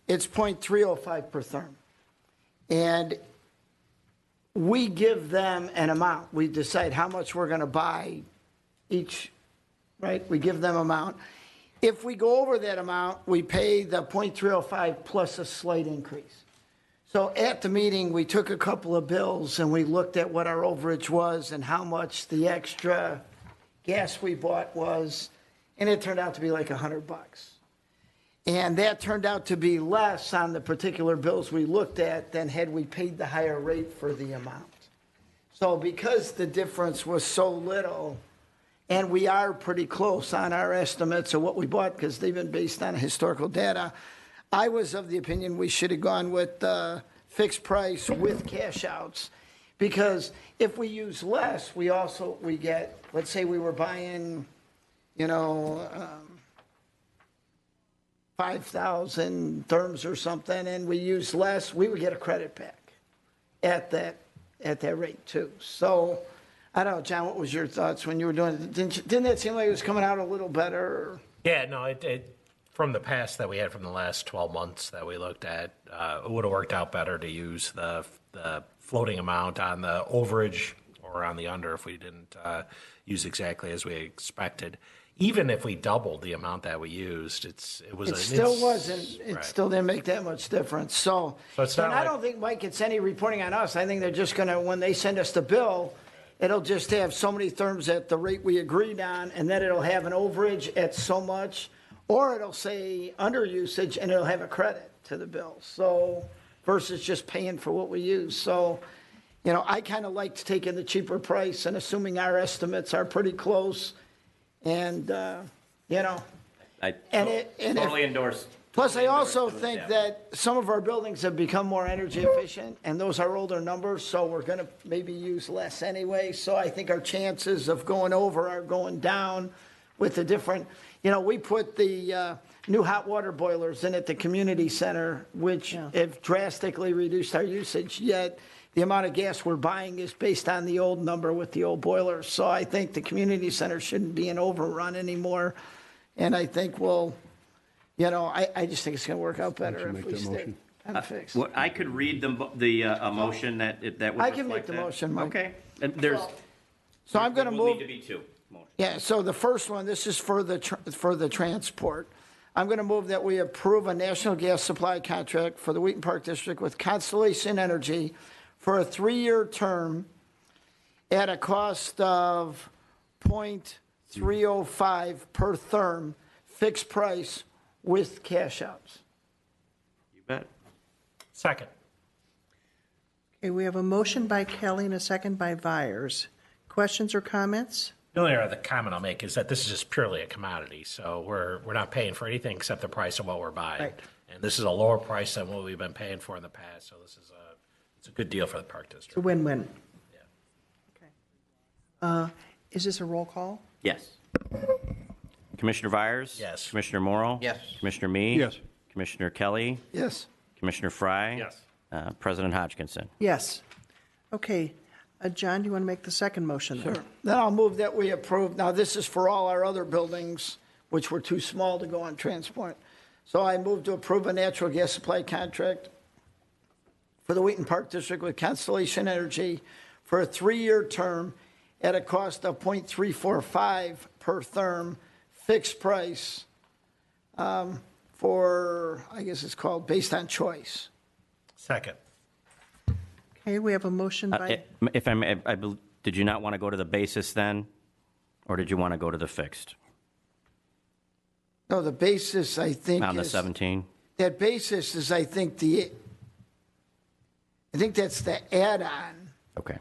S8: it's 0.305 per therm. And we give them an amount. We decide how much we're going to buy each, right? We give them amount. If we go over that amount, we pay the 0.305 plus a slight increase. So at the meeting, we took a couple of bills and we looked at what our overage was and how much the extra gas we bought was, and it turned out to be like $100. And that turned out to be less on the particular bills we looked at than had we paid the higher rate for the amount. So because the difference was so little, and we are pretty close on our estimates of what we bought because they've been based on historical data, I was of the opinion we should have gone with the fixed price with cash outs, because if we use less, we get, let's say we were buying, 5,000 therms or something, and we use less, we would get a credit back at that rate too. So I don't know, John, what was your thoughts when you were doing it? Didn't that seem like it was coming out a little better?
S12: Yeah, no, it from the past that we had from the last 12 months that we looked at, it would have worked out better to use the floating amount on the overage or on the under if we didn't use exactly as we expected. Even if we doubled the amount that we used, it still didn't make that much difference. So it's not, and I don't think, Mike, it's any reporting on us. I think they're just going to, when they send us the bill, it'll just have so many therms at the rate we agreed on, and then it'll have an overage at so much,
S8: or it'll say under usage and it'll have a credit to the bill. So versus just paying for what we use. So, you know, I kind of liked taking the cheaper price and assuming our estimates are pretty close. And, you know,
S3: I
S8: and
S3: totally endorse.
S8: plus I also
S3: doing it
S8: think
S3: that
S8: that some of our buildings have become more energy efficient and those are older numbers. So we're going to maybe use less anyway. So I think our chances of going over are going down with the different, you know, we put the new hot water boilers in at the community center, which have drastically reduced our usage, yet the amount of gas we're buying is based on the old number with the old boilers. So I think the community center shouldn't be an overrun anymore. And I think we'll, you know, I just think it's going to work out better if we stay unfixed.
S3: Well, I could read a motion that would
S8: I can
S3: reflect
S8: make the
S3: that.
S8: motion, Mike.
S3: Okay. And there's.
S8: So I'm going to
S3: will
S8: move.
S3: need to be two motions.
S8: Yeah, so the first one, this is for the transport. I'm going to move that we approve a national gas supply contract for the Wheaton Park District with Constellation Energy for a 3-year term at a cost of .305 per therm, fixed price with cash outs.
S3: You bet.
S12: Second.
S2: Okay, we have a motion by Kelly and a second by Vyers. Questions or comments?
S12: The only other comment I'll make is that this is just purely a commodity, so we're not paying for anything except the price of what we're buying.
S2: Right.
S12: And this is a lower price than what we've been paying for in the past, so this is it's a good deal for the Park
S2: It's a
S12: District.
S2: win-win. Okay. Is this a roll call?
S3: Yes. Commissioner Vyers?
S12: Yes.
S3: Commissioner Morrow?
S11: Yes.
S3: Commissioner Mee?
S1: Yes.
S3: Commissioner Kelly?
S8: Yes.
S3: Commissioner Fry?
S10: Yes.
S3: President Hodgkinson?
S2: Yes. Okay. John, do you want to make the second motion?
S8: Sure. Then I'll move that we approve. Now, this is for all our other buildings, which were too small to go on transport. So I move to approve a natural gas supply contract for the Wheaton Park District with Constellation Energy for a 3-year term at a cost of .345 per therm, fixed price for, I guess it's called based on choice.
S12: Second.
S2: Okay, we have a motion by,
S3: If did you not want to go to the basis then? Or did you want to go to the fixed?
S8: No, the basis, I think,
S3: On the
S8: is...
S3: 17?
S8: That basis is, I think that's the add-on
S3: Okay.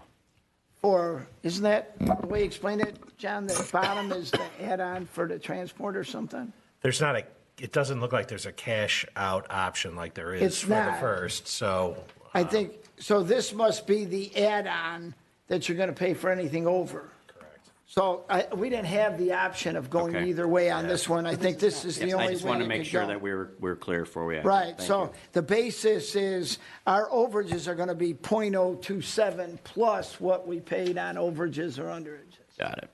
S8: for, isn't that the way you explained it, John? The bottom is the add-on for the transport or something?
S12: There's not it doesn't look like there's a cash out option like there is
S8: It's
S12: for the
S8: not.
S12: first, so.
S8: I think, so this must be the add-on that you're going to pay for anything over.
S12: Correct.
S8: So we didn't have the option of going
S3: Okay.
S8: either way on this one. I think this is the only way
S3: I just want to
S8: it
S3: make
S8: could
S3: sure
S8: go.
S3: that we're clear for we.
S8: Right,
S3: Thank
S8: so
S3: you.
S8: the basis is our overages are going to be .027 plus what we paid on overages or underages.
S3: Got it.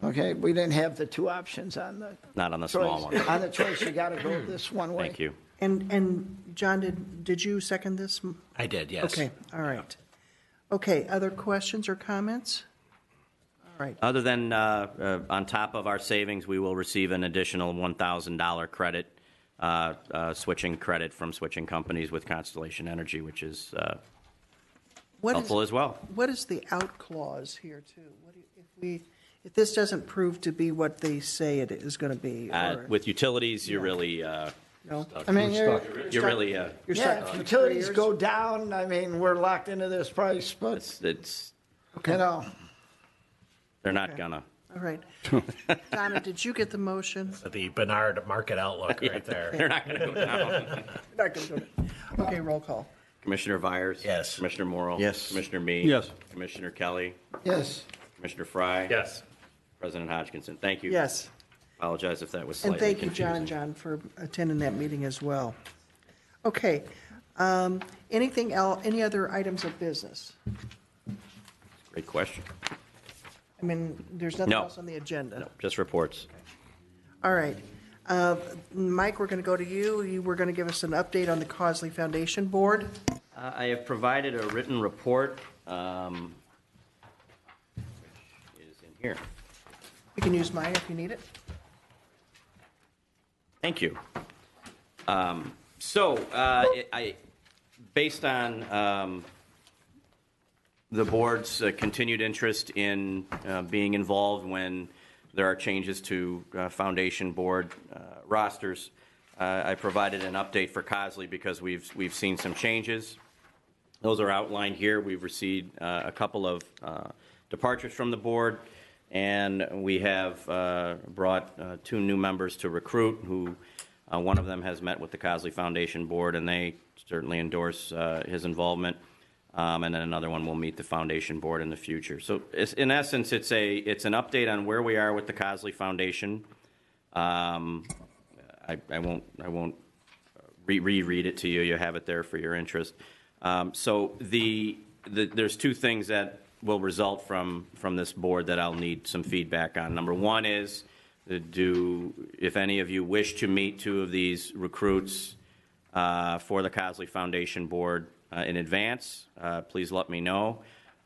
S8: Okay, we didn't have the two options on the
S3: Not on the
S8: choice.
S3: small one.
S8: On the choice, you got to go this one way.
S3: Thank you.
S2: and John, did you second this?
S12: I did, yes.
S2: Okay, all right. Okay, other questions or comments? All right,
S3: Other than on top of our savings, we will receive an additional $1,000 credit, switching credit from switching companies with Constellation Energy, which is
S2: what
S3: helpful as well.
S2: What is the out clause here too? What do if this doesn't prove to be what they say it is going to be? Or,
S3: With utilities, you're really,
S2: no?
S8: I mean,
S3: you're really,
S2: You're
S8: yeah,
S2: stuck
S8: if
S2: for
S8: utilities
S2: 3 years?
S8: go down, I mean, we're locked into this price, but,
S3: it's
S8: you know,
S3: they're not gonna.
S2: All right. Donna, did you get the motion?
S12: The Bernard market outlook right there.
S3: They're not gonna go down.
S2: Not gonna do it. Okay, roll call.
S3: Commissioner Vyers?
S12: Yes.
S3: Commissioner Morrow?
S9: Yes.
S3: Commissioner Mee?
S1: Yes.
S3: Commissioner Kelly?
S8: yes.
S3: Commissioner Fry?
S10: Yes.
S3: President Hodgkinson? Thank you.
S2: Yes.
S3: Apologize if that was
S2: And
S3: slightly
S2: thank you,
S3: confusing.
S2: John, for attending that meeting as well. Okay. Anything else, any other items of business?
S3: Great question.
S2: I mean, there's nothing
S3: No.
S2: else on the agenda.
S3: No, just reports.
S2: All right. Mike, we're going to go to you. You were going to give us an update on the Cosley Foundation Board.
S3: I have provided a written report, which is in here.
S2: You can use mine if you need it.
S3: Thank you. Based on the board's continued interest in being involved when there are changes to foundation board rosters. I provided an update for Cosley because we've seen some changes. Those are outlined here. We've received a couple of departures from the board, and we have brought 2 new members to recruit, who one of them has met with the Cosley Foundation Board, and they certainly endorse his involvement. And then another one will meet the Foundation Board in the future. So in essence, it's an update on where we are with the Cosley Foundation. I won't reread it to you. You have it there for your interest. So there's 2 things that will result from this board that I'll need some feedback on. Number one is, if any of you wish to meet 2 of these recruits for the Cosley Foundation Board in advance, please let me know.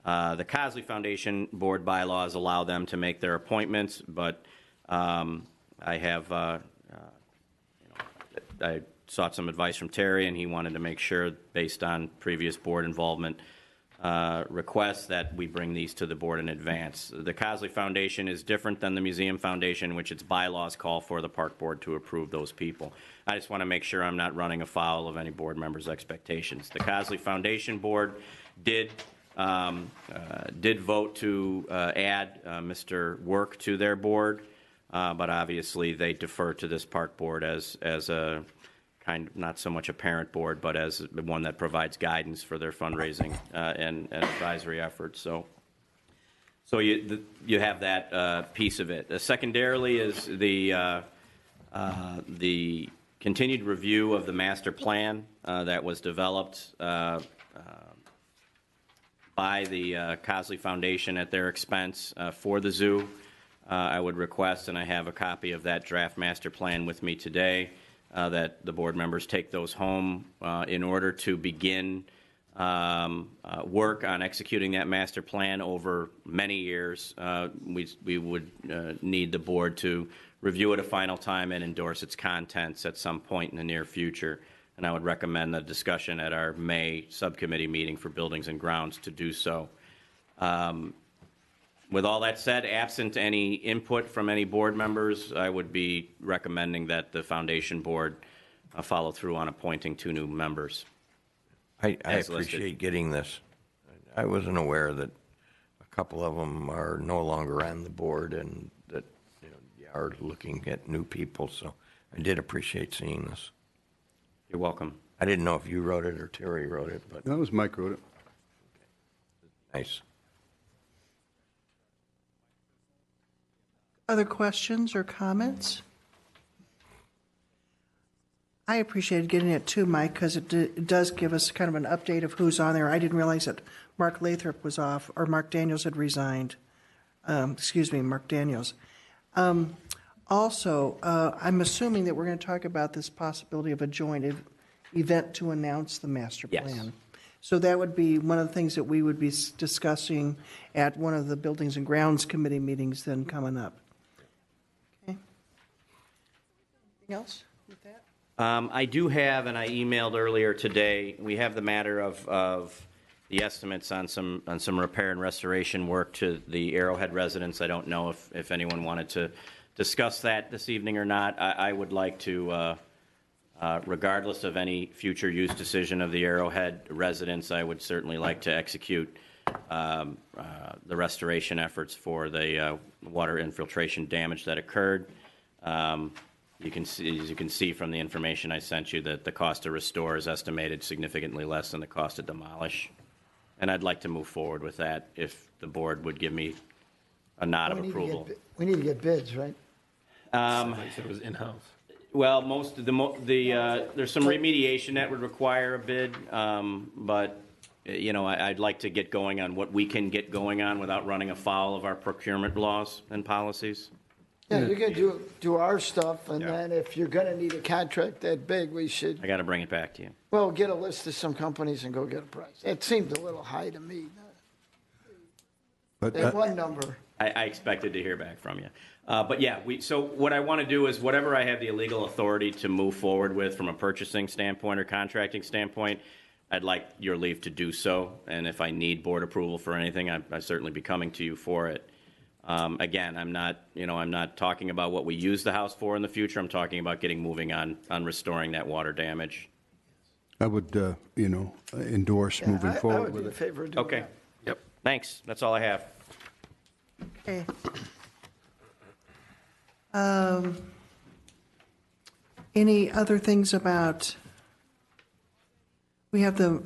S3: The Cosley Foundation Board bylaws allow them to make their appointments, but I have I sought some advice from Terry, and he wanted to make sure, based on previous board involvement requests, that we bring these to the board in advance. The Cosley Foundation is different than the Museum Foundation, which its bylaws call for the park board to approve those people. I just want to make sure I'm not running afoul of any board members' expectations. The Cosley Foundation Board did vote to add Mr. Work to their board, but obviously they defer to this park board as a not so much a parent board, but as one that provides guidance for their fundraising and advisory efforts. So you have that piece of it. Secondarily is the continued review of the master plan that was developed by the Cosley Foundation at their expense for the zoo. I would request, and I have a copy of that draft master plan with me today, that the board members take those home in order to begin work on executing that master plan over many years. We would need the board to review it a final time and endorse its contents at some point in the near future. And I would recommend the discussion at our May subcommittee meeting for Buildings and Grounds to do so. With all that said, absent any input from any board members, I would be recommending that the Foundation Board follow through on appointing 2 new members.
S9: I appreciate getting this. I wasn't aware that a couple of them are no longer on the board, and that you are looking at new people, so I did appreciate seeing this.
S3: You're welcome.
S9: I didn't know if you wrote it or Terry wrote it, but
S1: That was Mike wrote it.
S9: nice.
S2: Other questions or comments? I appreciated getting it too, Mike, because it does give us kind of an update of who's on there. I didn't realize that Mark Lathrop was off, or Mark Daniels had resigned. Mark Daniels. Also, I'm assuming that we're going to talk about this possibility of a joint event to announce the master plan.
S3: Yes.
S2: So that would be one of the things that we would be discussing at one of the Buildings and Grounds Committee meetings then coming up. Okay. Anything else with that?
S3: I do have, and I emailed earlier today, we have the matter of the estimates on some repair and restoration work to the Arrowhead residents. I don't know if anyone wanted to discuss that this evening or not. I would like to, regardless of any future use decision of the Arrowhead residents, I would certainly like to execute the restoration efforts for the water infiltration damage that occurred. You can see, as you can see from the information I sent you, that the cost to restore is estimated significantly less than the cost to demolish. And I'd like to move forward with that if the board would give me a nod of approval.
S8: We need to get bids, right?
S10: It was in-house.
S3: Well, most of there's some remediation that would require a bid, but I'd like to get going on what we can get going on without running afoul of our procurement laws and policies.
S8: Yeah, you're going to do our stuff, and then if you're going to need a contract that big, we should,
S3: I got to bring it back to you.
S8: well, get a list of some companies and go get a price. It seemed a little high to me.
S1: But
S8: That one number.
S3: I expected to hear back from you. But yeah, so what I want to do is whatever I have the legal authority to move forward with from a purchasing standpoint or contracting standpoint, I'd like your leave to do so. And if I need board approval for anything, I'd certainly be coming to you for it. Again, I'm not talking about what we use the house for in the future. I'm talking about getting moving on restoring that water damage.
S1: I would, endorse moving
S8: I
S1: forward
S8: would be
S1: with
S8: in
S1: it.
S8: favor of doing
S3: Okay.
S8: that.
S3: Yep. Thanks. That's all I have.
S2: Okay. Any other things about, we have
S3: We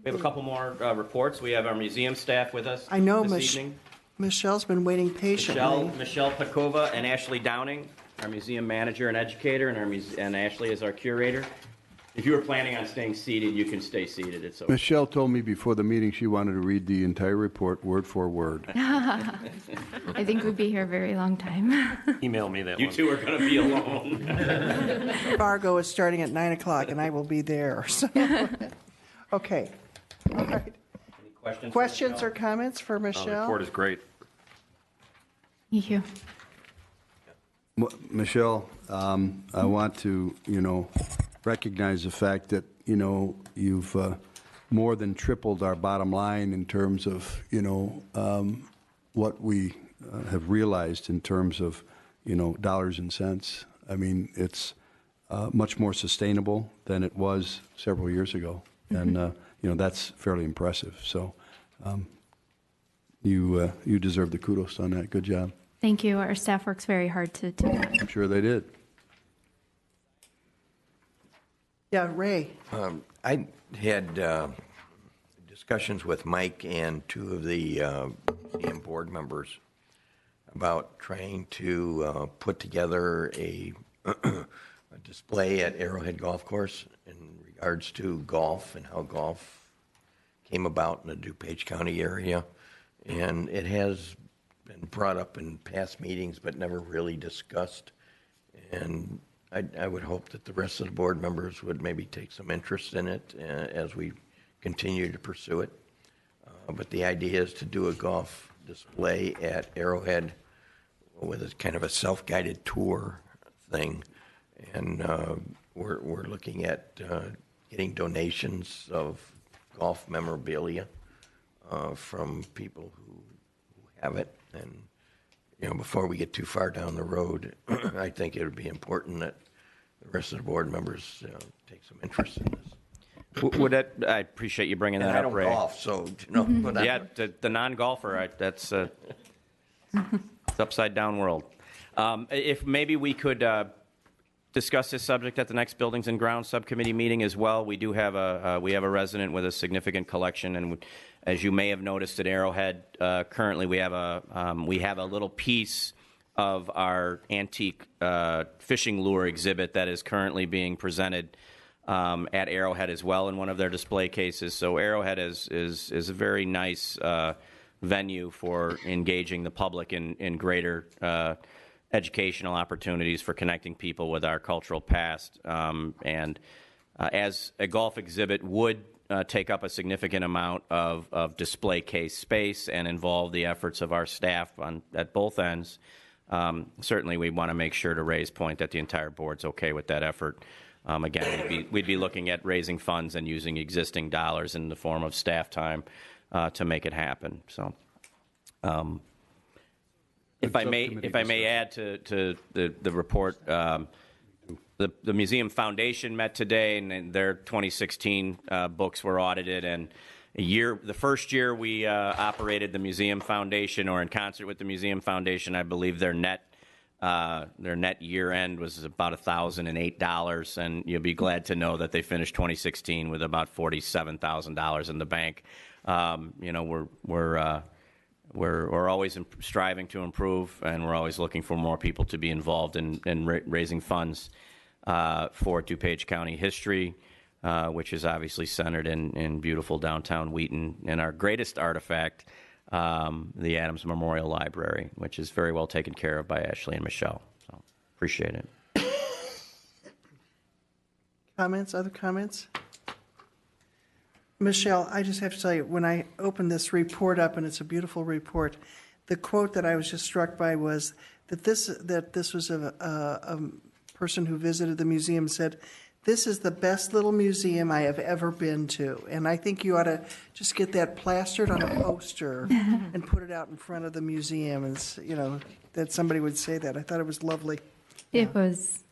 S3: have a couple more reports. We have our museum staff with us
S2: I know
S3: this evening.
S2: Michelle's been waiting patiently.
S3: Michelle Pekova and Ashley Downing, our museum manager and educator, and Ashley is our curator. If you were planning on staying seated, you can stay seated. It's okay.
S1: Michelle told me before the meeting she wanted to read the entire report word for word.
S14: I think we'd be here a very long time.
S10: Email me that
S3: You
S10: one.
S3: two are going to be alone.
S2: Fargo is starting at 9 o'clock, and I will be there. So. Okay. All right.
S3: Any
S2: Questions or comments for
S10: The
S2: Michelle?
S10: report is great.
S14: Thank you.
S1: Michelle, I want to, recognize the fact that, you've more than tripled our bottom line in terms of, what we have realized in terms of, dollars and cents. I mean, it's much more sustainable than it was several years ago. And, that's fairly impressive. So you deserve the kudos on that. Good job.
S14: Thank you. Our staff works very hard to do that.
S1: I'm sure they did.
S2: Yeah, Ray.
S9: I had discussions with Mike and two of the museum board members about trying to put together a display at Arrowhead Golf Course in regards to golf and how golf came about in the DuPage County area. And it has been brought up in past meetings but never really discussed. And I would hope that the rest of the board members would maybe take some interest in it as we continue to pursue it. But the idea is to do a golf display at Arrowhead with a kind of a self-guided tour thing. And we're looking at getting donations of golf memorabilia from people who have it. And before we get too far down the road, I think it would be important that the rest of the board members take some interest in this.
S3: I appreciate you bringing that
S9: And I
S3: up,
S9: don't
S3: Ray.
S9: golf, so, but
S3: Yeah, the non-golfer, that's it's upside down world. If maybe we could discuss this subject at the next Buildings and Grounds Subcommittee meeting as well. We do have a resident with a significant collection, and as you may have noticed at Arrowhead, currently we have a little piece of our antique fishing lure exhibit that is currently being presented at Arrowhead as well in one of their display cases. So Arrowhead is a very nice venue for engaging the public in greater educational opportunities for connecting people with our cultural past. And as a golf exhibit would take up a significant amount of display case space and involve the efforts of our staff at both ends, certainly we want to make sure to raise point that the entire board's okay with that effort. Again, we'd be looking at raising funds and using existing dollars in the form of staff time to make it happen. So, if I may add to the report, the Museum Foundation met today, and their 2016 books were audited. And the first year we operated the Museum Foundation, or in concert with the Museum Foundation, I believe their net year end was about $1,008, and you'll be glad to know that they finished 2016 with about $47,000 in the bank. We're always striving to improve, and we're always looking for more people to be involved in raising funds for DuPage County history, which is obviously centered in beautiful downtown Wheaton, and our greatest artifact, the Adams Memorial Library, which is very well taken care of by Ashley and Michelle. So appreciate it.
S2: Other comments? Michelle, I just have to tell you, when I opened this report up, and it's a beautiful report, the quote that I was just struck by was that this was a person who visited the museum said this is the best little museum I have ever been to. And I think you ought to just get that plastered on a poster and put it out in front of the museum. And, you know, that somebody would say that. I thought it was lovely.
S14: It was,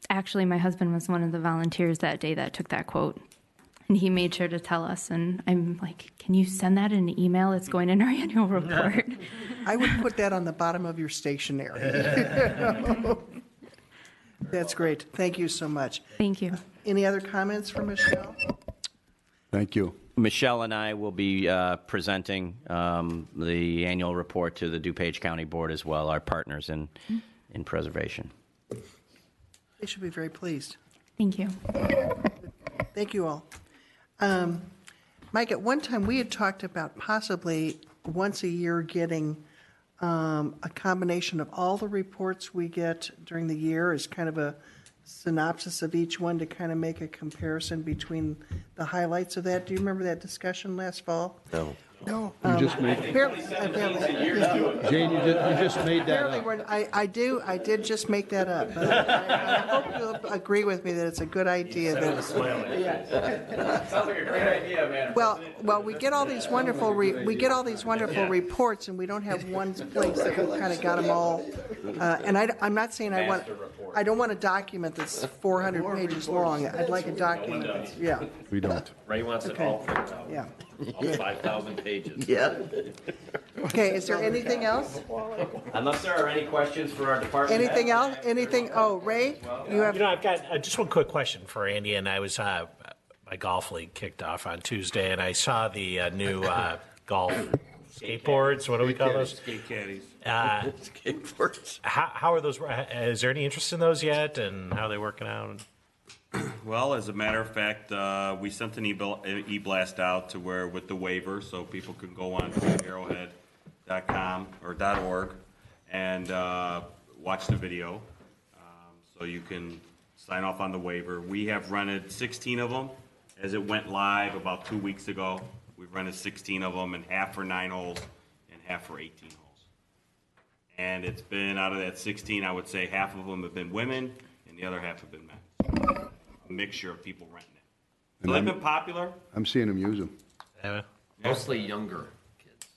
S14: actually, my husband was one of the volunteers that day that took that quote. And he made sure to tell us. And I'm like, can you send that in an email? It's going in our annual report.
S2: I would put that on the bottom of your stationery. That's great. Thank you so much.
S14: Thank you.
S2: Any other comments from Michelle?
S1: Thank you.
S3: Michelle and I will be presenting the annual report to the DuPage County Board as well, our partners in preservation.
S2: They should be very pleased.
S14: Thank you.
S2: Thank you all. Mike, at one time we had talked about possibly once a year getting a combination of all the reports we get during the year as kind of a synopsis of each one to kind of make a comparison between the highlights of that. Do you remember that discussion last fall?
S9: No.
S2: No.
S1: You just made,
S2: Apparently,
S1: Jane, you just made that
S2: apparently
S1: up.
S2: I did just make that up. But I hope you'll agree with me that it's a good idea.
S10: Sounds like a great idea, man.
S2: Well, we get all these wonderful reports, and we don't have one place that we kind of got them all. And I'm not saying I don't want a document that's 400 pages long. I'd like a document that's, yeah.
S1: We don't.
S10: Ray wants it all printed out.
S2: Yeah.
S10: All 5,000 pages.
S9: Yeah.
S2: Okay, is there anything else?
S3: Unless there are any questions for our department.
S2: Anything else? Anything? Oh, Ray, you have.
S12: You know, I've got just one quick question for Andy, and I was my golf league kicked off on Tuesday, and I saw the new golf skateboards. What do we call those?
S13: Skate caddies.
S9: Skateboards.
S12: How are those? Is there any interest in those yet, and how are they working out?
S13: Well, as a matter of fact, we sent an e-blast out to where with the waiver, so people can go on to arrowhead.com or .org and watch the video. So you can sign off on the waiver. We have rented 16 of them as it went live about 2 weeks ago. We've rented 16 of them, and half for 9 holes and half for 18 holes. And it's been, out of that 16, I would say half of them have been women and the other half have been men. So a mixture of people renting it. So they've been popular.
S1: I'm seeing them use them.
S12: Yeah.
S11: Mostly younger kids.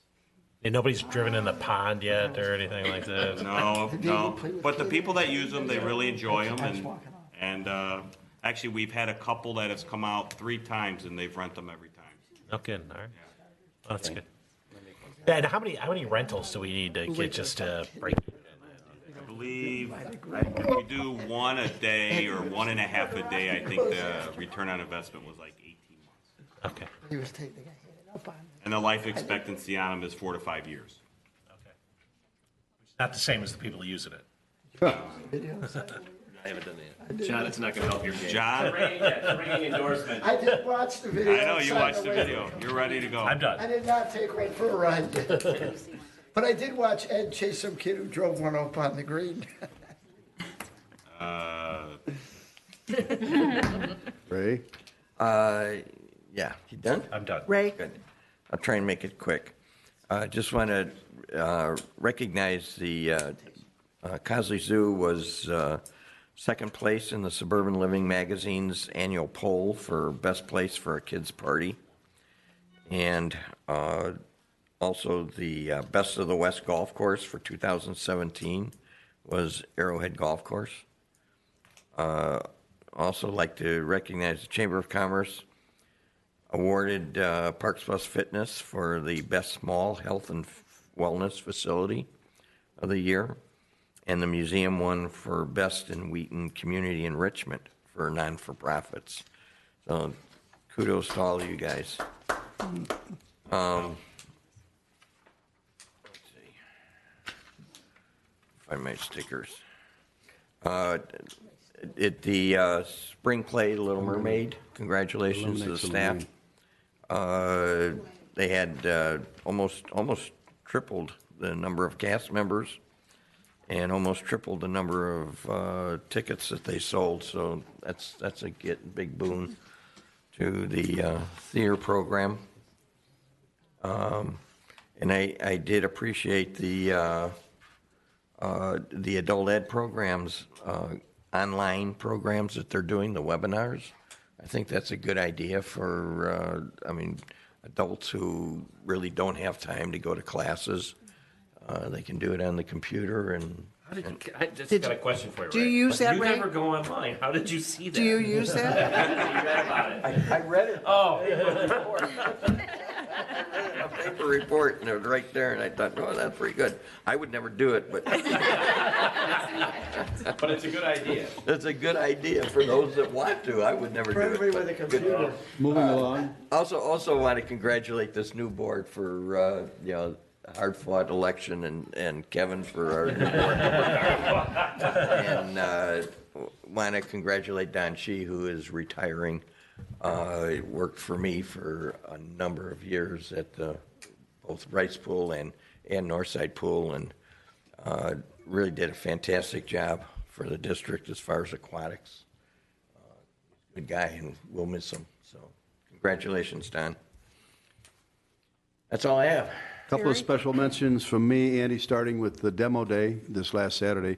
S12: And nobody's driven in the pond yet or anything like that.
S13: No. But the people that use them, they really enjoy them. And actually, we've had a couple that has come out 3 times, and they've rent them every time.
S12: Oh, good. All right. Well, that's good. And how many rentals do we need to get just to break?
S13: I believe if we do 1 a day or 1.5 a day, I think the return on investment was like 18 months.
S12: Okay.
S13: And the life expectancy on them is 4 to 5 years.
S12: Okay. Not the same as the people using it.
S10: I haven't done that yet. John, it's not going to help your game.
S13: John?
S3: Ringing endorsement.
S8: I did watch the video.
S13: I know, you watched the video. You're ready to go.
S12: I'm done.
S8: I did not take one for a ride. But I did watch Ed chase some kid who drove one up on the green.
S1: Ray?
S9: Yeah, you done?
S12: I'm done.
S2: Ray?
S9: Good. I'll try and make it quick. Just want to recognize the Cosley Zoo was second place in the Suburban Living Magazine's annual poll for best place for a kids' party. And also the Best of the West golf course for 2017 was Arrowhead Golf Course. Also like to recognize the Chamber of Commerce awarded Parks Plus Fitness for the best small health and wellness facility of the year, and the museum won for best in Wheaton community enrichment for non-for-profits. So kudos to all of you guys. Let's see. Find my stickers. At the spring play, Little Mermaid, congratulations to the staff. They had almost tripled the number of cast members and almost tripled the number of tickets that they sold. So that's a big boon to the theater program. And I did appreciate the adult ed programs online programs that they're doing, the webinars. I think that's a good idea for, adults who really don't have time to go to classes. They can do it on the computer and.
S10: I just got a question for you, Ray.
S2: Do you use that,
S10: You
S2: Ray?
S10: never go online. How did you see that?
S2: Do you use that?
S10: You read about it.
S9: I read it.
S10: Oh.
S9: A paper report, and it was right there, and I thought, oh, that's pretty good. I would never do it, but
S10: But it's a good idea.
S9: it's a good idea for those that want to. I would never
S8: For
S9: do
S8: everybody
S9: it.
S8: with a computer.
S1: Moving along.
S9: Also want to congratulate this new board for, hard-fought election and Kevin for our new board. And want to congratulate Don Shee, who is retiring. Worked for me for a number of years at both Rice Pool and Northside Pool, and really did a fantastic job for the district as far as aquatics. Good guy, and we'll miss him. So congratulations, Don. That's all I have.
S1: Couple of special mentions from me, Andy, starting with the demo day this last Saturday.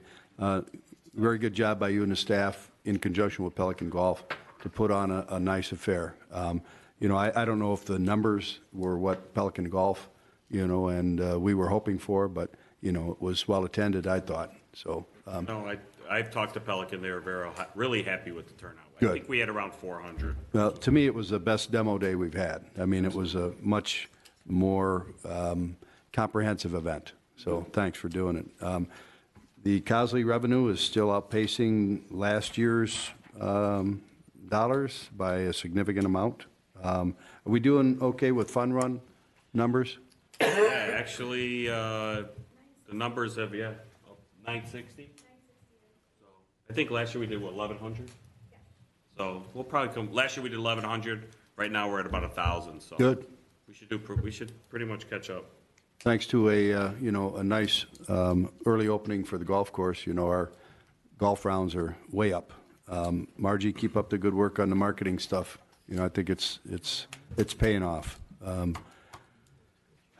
S1: Very good job by you and the staff in conjunction with Pelican Golf to put on a nice affair. I don't know if the numbers were what Pelican Golf, and we were hoping for, but, it was well attended, I thought. So.
S13: No, I've talked to Pelican. They were really happy with the turnout.
S1: Good.
S13: I think we had around 400.
S1: Well, to me, it was the best demo day we've had. I mean, it was a much more comprehensive event. So thanks for doing it. The Cosley revenue is still outpacing last year's dollars by a significant amount. Are we doing okay with fun run numbers?
S13: Yeah, actually, the numbers have, 960. So I think last year we did, 1,100? So we'll probably come, last year we did 1,100. Right now we're at about 1,000, so.
S1: Good.
S13: We should pretty much catch up.
S1: Thanks to a nice early opening for the golf course. Our golf rounds are way up. Margie, keep up the good work on the marketing stuff. I think it's paying off.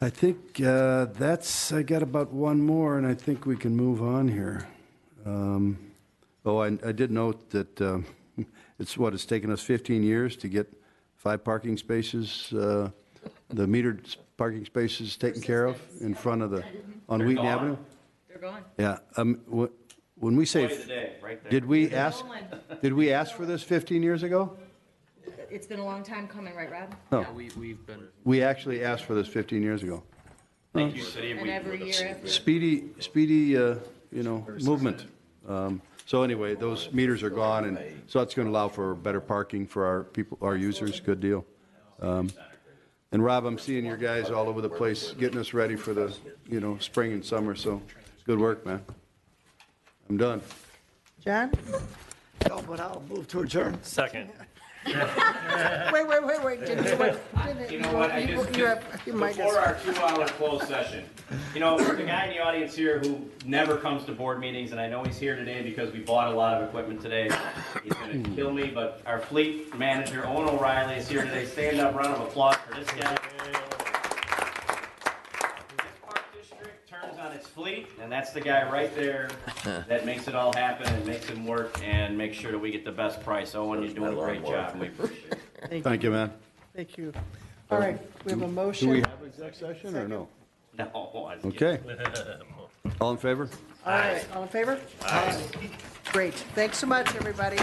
S1: I think I got about one more, and I think we can move on here. I did note that it's taken us 15 years to get 5 parking spaces, the metered parking spaces taken care of in front of on Wheaton Avenue.
S6: They're gone.
S1: Yeah. When we say,
S10: Right there.
S1: did we ask for this 15 years ago?
S6: It's been a long time coming, right, Rob?
S1: No,
S11: We've been.
S1: we actually asked for this 15 years ago.
S10: Thank you, City of
S6: And every year after.
S1: Speedy, movement. So anyway, those meters are gone, and so that's going to allow for better parking for our people, our users. Good deal. And Rob, I'm seeing your guys all over the place getting us ready for the, spring and summer. So good work, man. I'm done.
S2: John?
S8: No, but I'll move to adjourn.
S10: Second.
S2: Wait.
S3: You know what, before our 2-hour closed session, for the guy in the audience here who never comes to board meetings, and I know he's here today because we bought a lot of equipment today, he's gonna kill me, but our fleet manager, Owen O'Reilly, is here today. Stand up, round of applause for this guy. On its fleet, and that's the guy right there that makes it all happen and makes it work and makes sure that we get the best price. Owen, you're doing a great job, and we appreciate it.
S1: Thank you, man.
S2: Thank you. All right, we have a motion.
S1: Do we have exec session or no?
S3: No, I was
S1: Okay. All in favor?
S2: All right, all in favor? Aye. Great. Thanks so much, everybody.